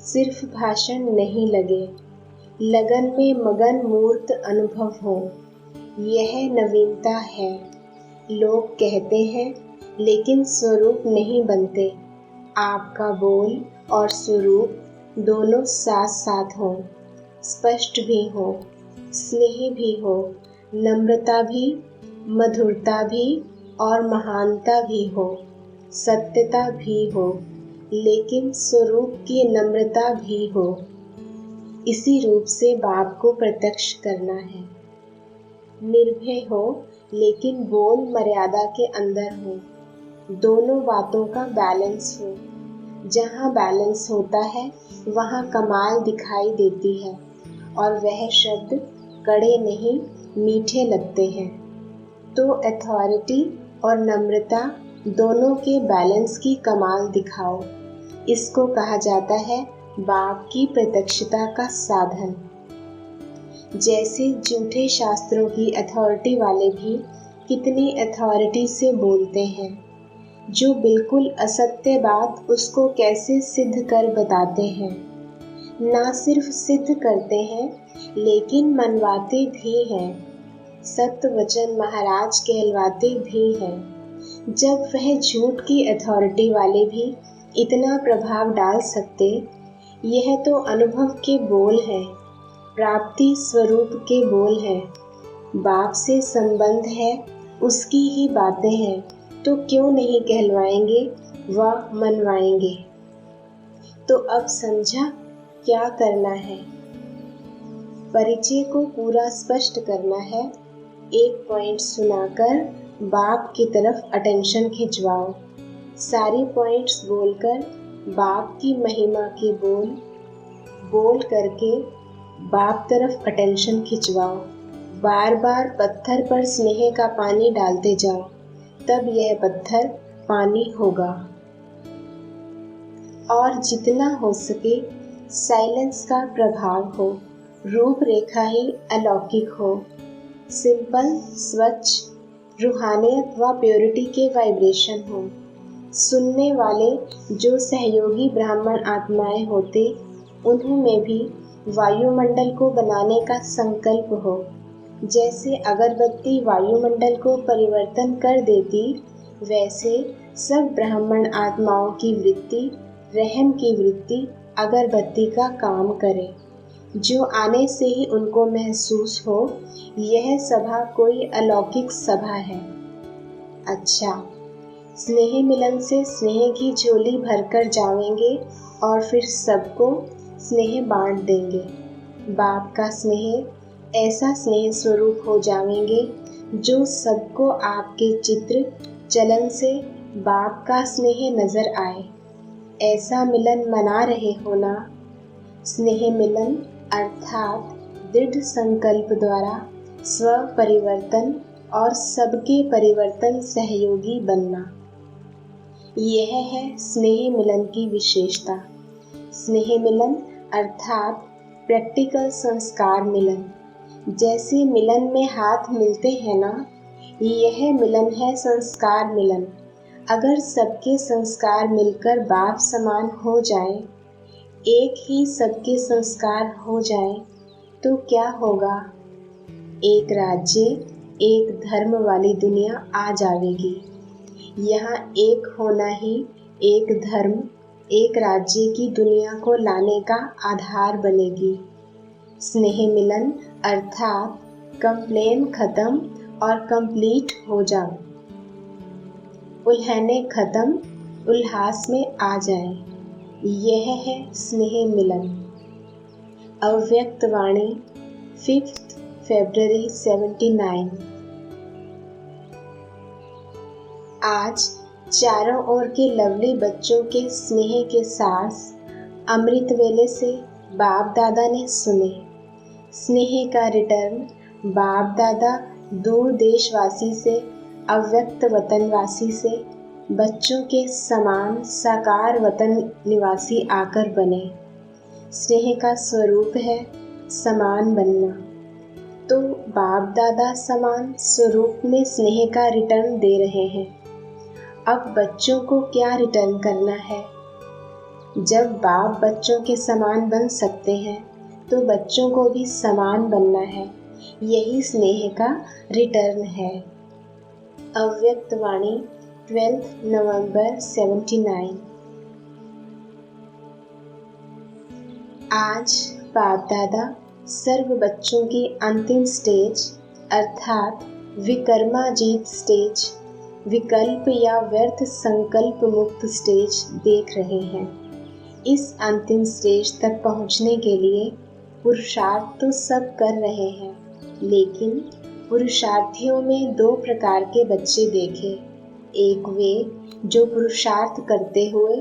सिर्फ भाषण नहीं लगे। लगन में मगन मूर्त अनुभव हो, यह नवीनता है। लोग कहते हैं लेकिन स्वरूप नहीं बनते। आपका बोल और स्वरूप दोनों साथ साथ हो, स्पष्ट भी हो, स्नेह भी हो, नम्रता भी, मधुरता भी और महानता भी हो, सत्यता भी हो, लेकिन स्वरूप की नम्रता भी हो। इसी रूप से बाप को प्रत्यक्ष करना है। निर्भय हो लेकिन बोल मर्यादा के अंदर हो। दोनों बातों का बैलेंस हो। जहाँ बैलेंस होता है वहाँ कमाल दिखाई देती है और वह शब्द कड़े नहीं मीठे लगते हैं। तो अथॉरिटी और नम्रता दोनों के बैलेंस की कमाल दिखाओ। इसको कहा जाता है बाप की प्रत्यक्षता का साधन। जैसे झूठे शास्त्रों की अथॉरिटी वाले भी कितनी अथॉरिटी से बोलते हैं, जो बिल्कुल असत्य बात उसको कैसे सिद्ध कर बताते हैं। ना सिर्फ सिद्ध करते हैं लेकिन मनवाते भी हैं। सत्य वचन महाराज कहलवाते भी हैं। जब वह झूठ की अथॉरिटी वाले भी इतना प्रभाव डाल सकते, यह तो अनुभव के बोल है, प्राप्ति स्वरूप के बोल है, बाप से संबंध है, उसकी ही बातें हैं, तो क्यों नहीं कहलवाएंगे व मनवाएंगे। तो अब समझा क्या करना है। परिचय को पूरा स्पष्ट करना है। एक पॉइंट सुनाकर बाप की तरफ अटेंशन खिंचवाओ। सारी पॉइंट्स बोलकर बाप की महिमा के बोल करके बाप तरफ अटेंशन खिंचवाओ। बार बार पत्थर पर स्नेह का पानी डालते जाओ, तब यह पत्थर पानी होगा। और जितना हो सके साइलेंस का प्रभाव हो, रूपरेखा ही अलौकिक हो, सिंपल, स्वच्छ, रूहानियत व प्योरिटी के वाइब्रेशन हो। सुनने वाले जो सहयोगी ब्राह्मण आत्माएं होते, उन्हीं भी वायुमंडल को बनाने का संकल्प हो। जैसे अगरबत्ती वायुमंडल को परिवर्तन कर देती, वैसे सब ब्राह्मण आत्माओं की वृत्ति, रहम की वृत्ति अगरबत्ती का काम करे, जो आने से ही उनको महसूस हो यह सभा कोई अलौकिक सभा है। अच्छा, स्नेह मिलन से स्नेह की झोली भरकर जावेंगे और फिर सबको स्नेह बांट देंगे। बाप का स्नेह ऐसा स्नेह स्वरूप हो जावेंगे जो सबको आपके चित्र चलन से बाप का स्नेह नजर आए। ऐसा मिलन मना रहे हो ना। स्नेह मिलन अर्थात दृढ़ संकल्प द्वारा स्व परिवर्तन और सबके परिवर्तन सहयोगी बनना, यह है स्नेह मिलन की विशेषता। स्नेह मिलन अर्थात प्रैक्टिकल संस्कार मिलन। जैसे मिलन में हाथ मिलते हैं ना, यह मिलन है संस्कार मिलन। अगर सबके संस्कार मिलकर बाप समान हो जाए, एक ही सबके संस्कार हो जाए, तो क्या होगा? एक राज्य, एक धर्म वाली दुनिया आ जाएगी। यहाँ एक होना ही एक धर्म, एक राज्य की दुनिया को लाने का आधार बनेगी। स्नेह मिलन अर्थात कंप्लेन खत्म और कंप्लीट हो जाओ, उल्हने खत्म, उल्लास में आ जाए, यह है स्नेह मिलन। अव्यक्त वाणी 5 फरवरी 79। आज चारों ओर के लवली बच्चों के स्नेह के साथ अमृत वेले से बाप दादा ने सुने। स्नेह का रिटर्न बाप दादा दूर देशवासी से, अव्यक्त वतनवासी से बच्चों के समान साकार वतन निवासी आकर बने। स्नेह का स्वरूप है समान बनना। तो बाप दादा समान स्वरूप में स्नेह का रिटर्न दे रहे हैं। अब बच्चों को क्या रिटर्न करना है? जब बाप बच्चों के समान बन सकते हैं, तो बच्चों को भी समान बनना है। यही स्नेह का रिटर्न है। अव्यक्तवाणी 12 नवंबर 79। आज बाप दादा सर्व बच्चों की अंतिम स्टेज अर्थात विकर्माजीत स्टेज, विकल्प या व्यर्थ संकल्प मुक्त स्टेज देख रहे हैं। इस अंतिम स्टेज तक पहुंचने के लिए पुरुषार्थ तो सब कर रहे हैं, लेकिन पुरुषार्थियों में दो प्रकार के बच्चे देखे। एक वे जो पुरुषार्थ करते हुए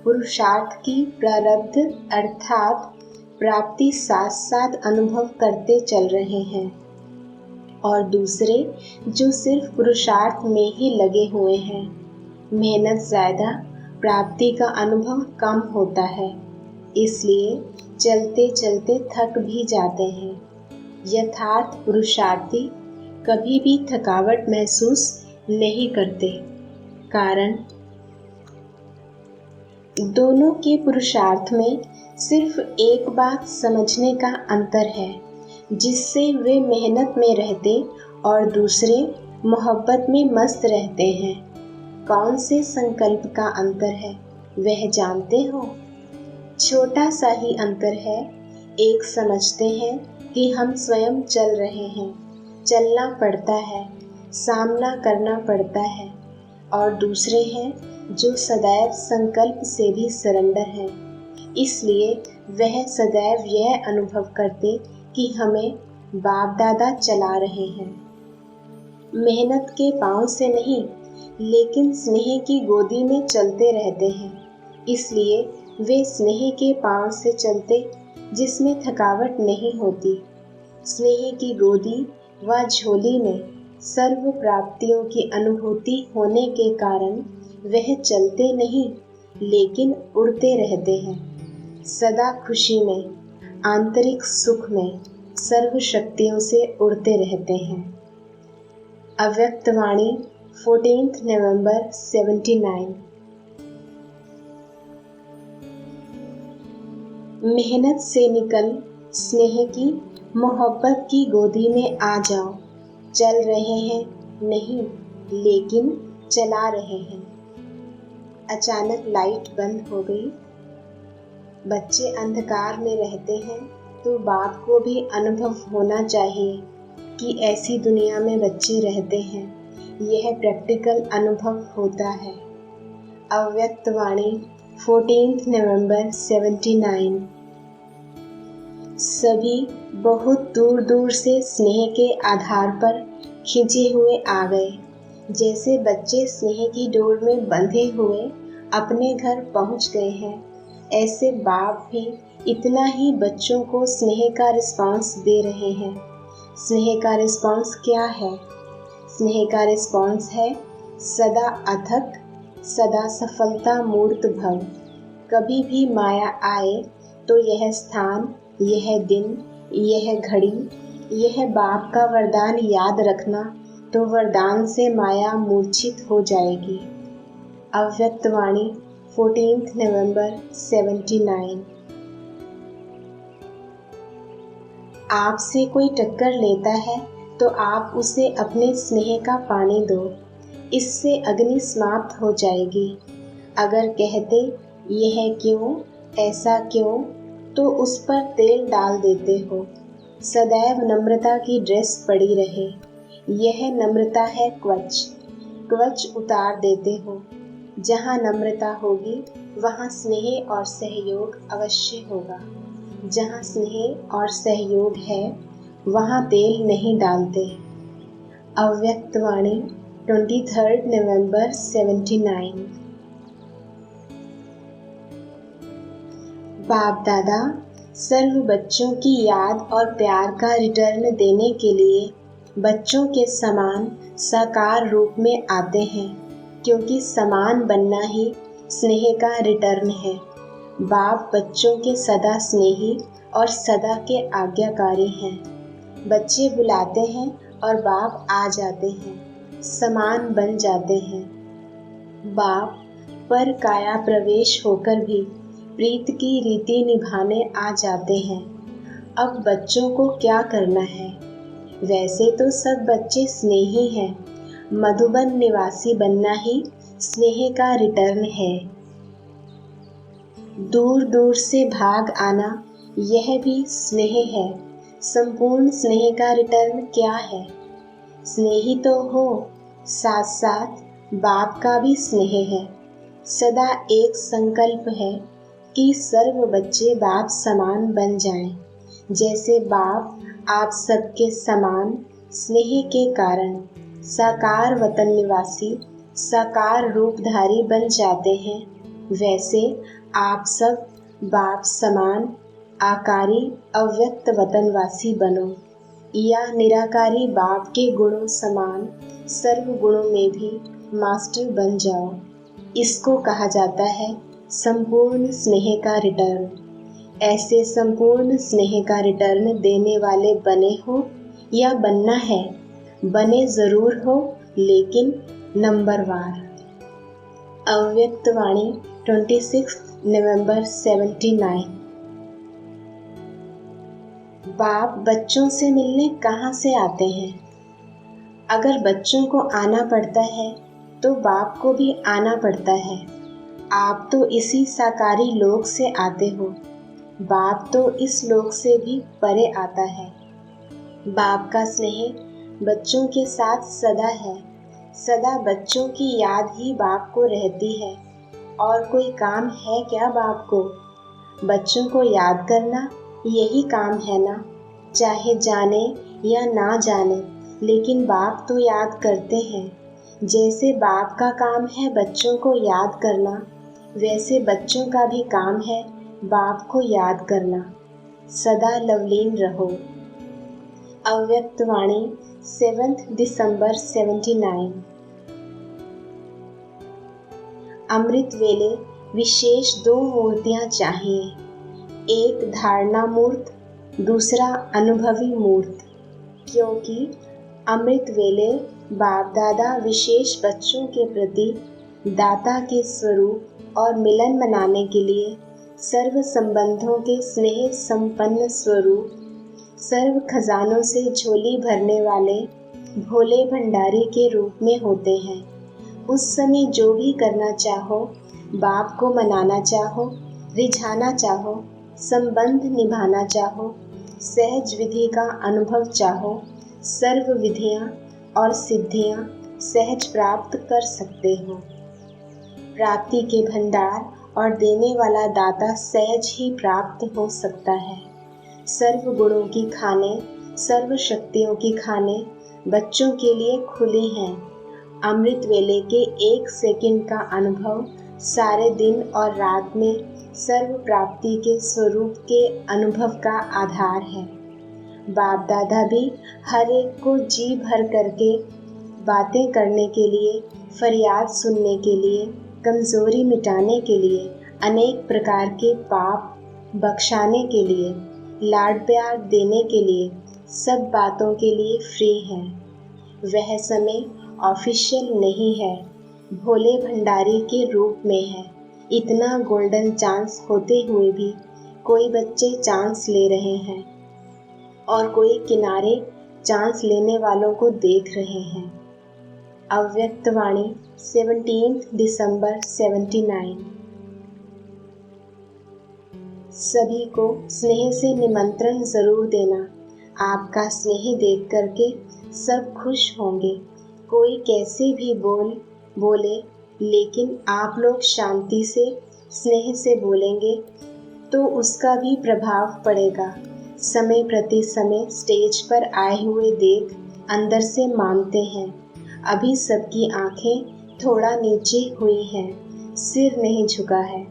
पुरुषार्थ की प्रारब्ध अर्थात प्राप्ति साथ साथ अनुभव करते चल रहे हैं, और दूसरे जो सिर्फ पुरुषार्थ में ही लगे हुए हैं। मेहनत ज़्यादा, प्राप्ति का अनुभव कम होता है, इसलिए चलते चलते थक भी जाते हैं। यथार्थ पुरुषार्थी कभी भी थकावट महसूस नहीं करते, कारण दोनों के पुरुषार्थ में सिर्फ एक बात समझने का अंतर है, जिससे वे मेहनत में रहते और दूसरे मोहब्बत में मस्त रहते हैं। कौन से संकल्प का अंतर है वह जानते हो? छोटा सा ही अंतर है। एक समझते हैं कि हम स्वयं चल रहे हैं, चलना पड़ता है, सामना करना पड़ता है, और दूसरे हैं जो सदैव संकल्प से भी सरेंडर हैं। इसलिए वह सदैव यह अनुभव करते कि हमें बाप दादा चला रहे हैं। मेहनत के पांव से नहीं, लेकिन स्नेह की गोदी में चलते रहते हैं। इसलिए वे स्नेह के पांव से चलते जिसमें थकावट नहीं होती। स्नेह की गोदी व झोली में सर्व प्राप्तियों की अनुभूति होने के कारण वह चलते नहीं, लेकिन उड़ते रहते हैं, सदा खुशी में, आंतरिक सुख में, सर्व शक्तियों से उड़ते रहते हैं। अव्यक्तवाणी 14 नवंबर 79। मेहनत से निकल स्नेह की मोहब्बत की गोदी में आ जाओ। चल रहे हैं नहीं, लेकिन चला रहे हैं। अचानक लाइट बंद हो गई। बच्चे अंधकार में रहते हैं, तो बाप को भी अनुभव होना चाहिए कि ऐसी दुनिया में बच्चे रहते हैं। यह प्रैक्टिकल अनुभव होता है। अव्यक्तवाणी 14 नवंबर 79। सभी बहुत दूर दूर से स्नेह के आधार पर खिंचे हुए आ गए। जैसे बच्चे स्नेह की डोर में बंधे हुए अपने घर पहुंच गए हैं, ऐसे बाप भी इतना ही बच्चों को स्नेह का रिस्पांस दे रहे हैं। स्नेह का रिस्पांस क्या है? स्नेह का रिस्पांस है सदा अथक, सदा सफलता मूर्त भव। कभी भी माया आए तो यह स्थान, यह दिन, यह घड़ी, यह बाप का वरदान याद रखना, तो वरदान से माया मूर्छित हो जाएगी। अव्यक्तवाणी 14 नवंबर 79। आपसे कोई टक्कर लेता है तो आप उसे अपने स्नेह का पानी दो, इससे अग्नि समाप्त हो जाएगी। अगर कहते यह क्यों, ऐसा क्यों, तो उस पर तेल डाल देते हो। सदैव नम्रता की ड्रेस पड़ी रहे। यह नम्रता है कवच। कवच उतार देते हो। जहाँ नम्रता होगी वहाँ स्नेह और सहयोग अवश्य होगा। जहाँ स्नेह और सहयोग है वहाँ तेल नहीं डालते। अव्यक्तवाणी 23 नवंबर 79। बाप दादा सर्व बच्चों की याद और प्यार का रिटर्न देने के लिए बच्चों के समान साकार रूप में आते हैं, क्योंकि समान बनना ही स्नेह का रिटर्न है। बाप बच्चों के सदा स्नेही और सदा के आज्ञाकारी हैं। बच्चे बुलाते हैं और बाप आ जाते हैं, समान बन जाते हैं। बाप पर काया प्रवेश होकर भी प्रीत की रीति निभाने आ जाते हैं। अब बच्चों को क्या करना है? वैसे तो सब बच्चे स्नेही हैं, मधुबन निवासी बनना ही स्नेह का रिटर्न है। दूर दूर से भाग आना यह भी स्नेह है। संपूर्ण स्नेह का रिटर्न क्या है? स्नेही तो हो, साथ साथ बाप का भी स्नेह है। सदा एक संकल्प है कि सर्व बच्चे बाप समान बन जाएं। जैसे बाप आप सबके समान स्नेह के कारण साकार वतन निवासी साकार रूपधारी बन जाते हैं, वैसे आप सब बाप समान आकारी अव्यक्त वतनवासी बनो, या निराकारी बाप के गुणों समान सर्व गुणों में भी मास्टर बन जाओ। इसको कहा जाता है संपूर्ण स्नेह का रिटर्न। ऐसे संपूर्ण स्नेह का रिटर्न देने वाले बने हो या बनना है, बने जरूर हो, लेकिन नंबरवार। अव्यक्त वाणी 26 नवंबर 79। बाप बच्चों से मिलने कहाँ से आते हैं? अगर बच्चों को आना पड़ता है तो बाप को भी आना पड़ता है। आप तो इसी साकारी लोक से आते हो, बाप तो इस लोक से भी परे आता है। बाप का स्नेह बच्चों के साथ सदा है। सदा बच्चों की याद ही बाप को रहती है। और कोई काम है क्या बाप को? बच्चों को याद करना यही काम है ना? चाहे जाने या ना जाने, लेकिन बाप तो याद करते हैं। जैसे बाप का काम है बच्चों को याद करना, वैसे बच्चों का भी काम है बाप को याद करना। सदा लवलीन रहो। अव्यक्त वाणी 7 दिसंबर 79। अमृत वेले विशेष 2 मूर्तियां चाहिए, एक धारणा मूर्त, दूसरा अनुभवी मूर्त। क्योंकि अमृत वेले बाप दादा विशेष बच्चों के प्रति दाता के स्वरूप और मिलन मनाने के लिए सर्व संबंधों के स्नेह संपन्न स्वरूप, सर्व खजानों से झोली भरने वाले भोले भंडारी के रूप में होते हैं। उस समय जो भी करना चाहो, बाप को मनाना चाहो, रिझाना चाहो, संबंध निभाना चाहो, सहज विधि का अनुभव चाहो, सर्व विधियां और सिद्धियां सहज प्राप्त कर सकते हो। प्राप्ति के भंडार और देने वाला दाता सहज ही प्राप्त हो सकता है। सर्व गुणों की खाने, सर्व शक्तियों की खाने बच्चों के लिए खुली हैं। अमृत वेले के 1 सेकंड का अनुभव सारे दिन और रात में सर्व प्राप्ति के स्वरूप के अनुभव का आधार है। बाप दादा भी हर एक को जी भर करके बातें करने के लिए, फरियाद सुनने के लिए, कमजोरी मिटाने के लिए, अनेक प्रकार के पाप बख्शाने के लिए, लाड प्यार देने के लिए, सब बातों के लिए फ्री है। वह समय ऑफिशियल नहीं है, भोले भंडारी के रूप में है। इतना गोल्डन चांस होते हुए भी कोई बच्चे चांस ले रहे हैं और कोई किनारे चांस लेने वालों को देख रहे हैं। अव्यक्त वाणी 17 दिसंबर 79। सभी को स्नेह से निमंत्रण जरूर देना। आपका स्नेह देख करके सब खुश होंगे। कोई कैसे भी बोले, लेकिन आप लोग शांति से स्नेह से बोलेंगे तो उसका भी प्रभाव पड़ेगा। समय प्रति समय स्टेज पर आए हुए देख अंदर से मानते हैं। अभी सबकी आंखें थोड़ा नीचे हुई हैं, सिर नहीं झुका है।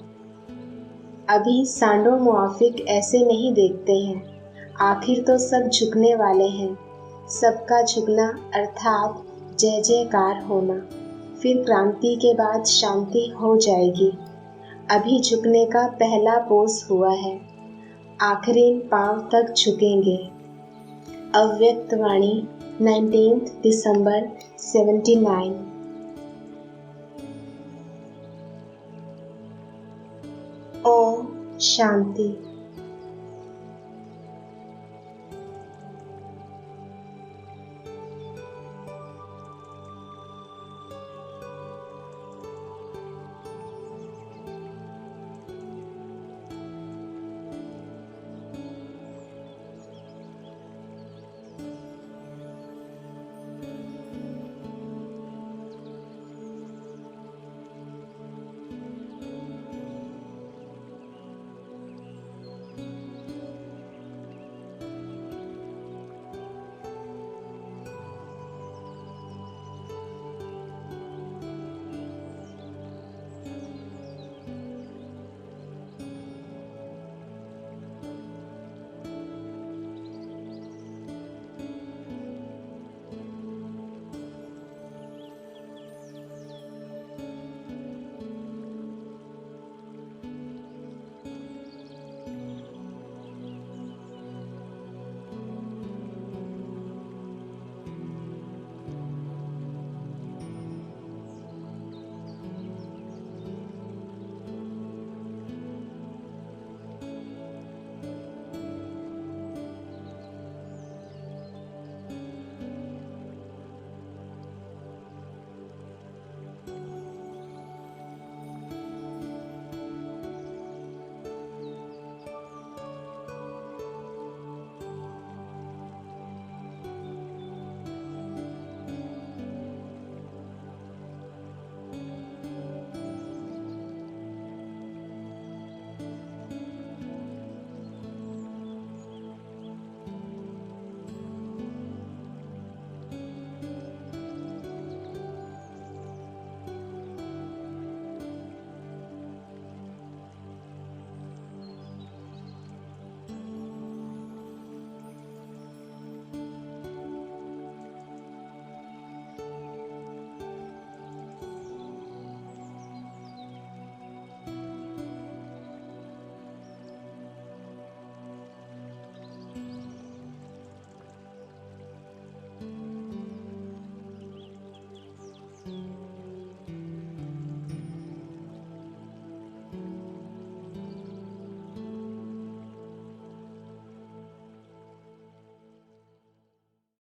अभी सांडो मुआफिक ऐसे नहीं देखते हैं। आखिर तो सब झुकने वाले हैं। सबका झुकना अर्थात जय जयकार होना। फिर क्रांति के बाद शांति हो जाएगी। अभी झुकने का पहला पोज हुआ है, आखिरी पांव तक झुकेंगे। अव्यक्त वाणी 19 दिसंबर 79। ओम शांति।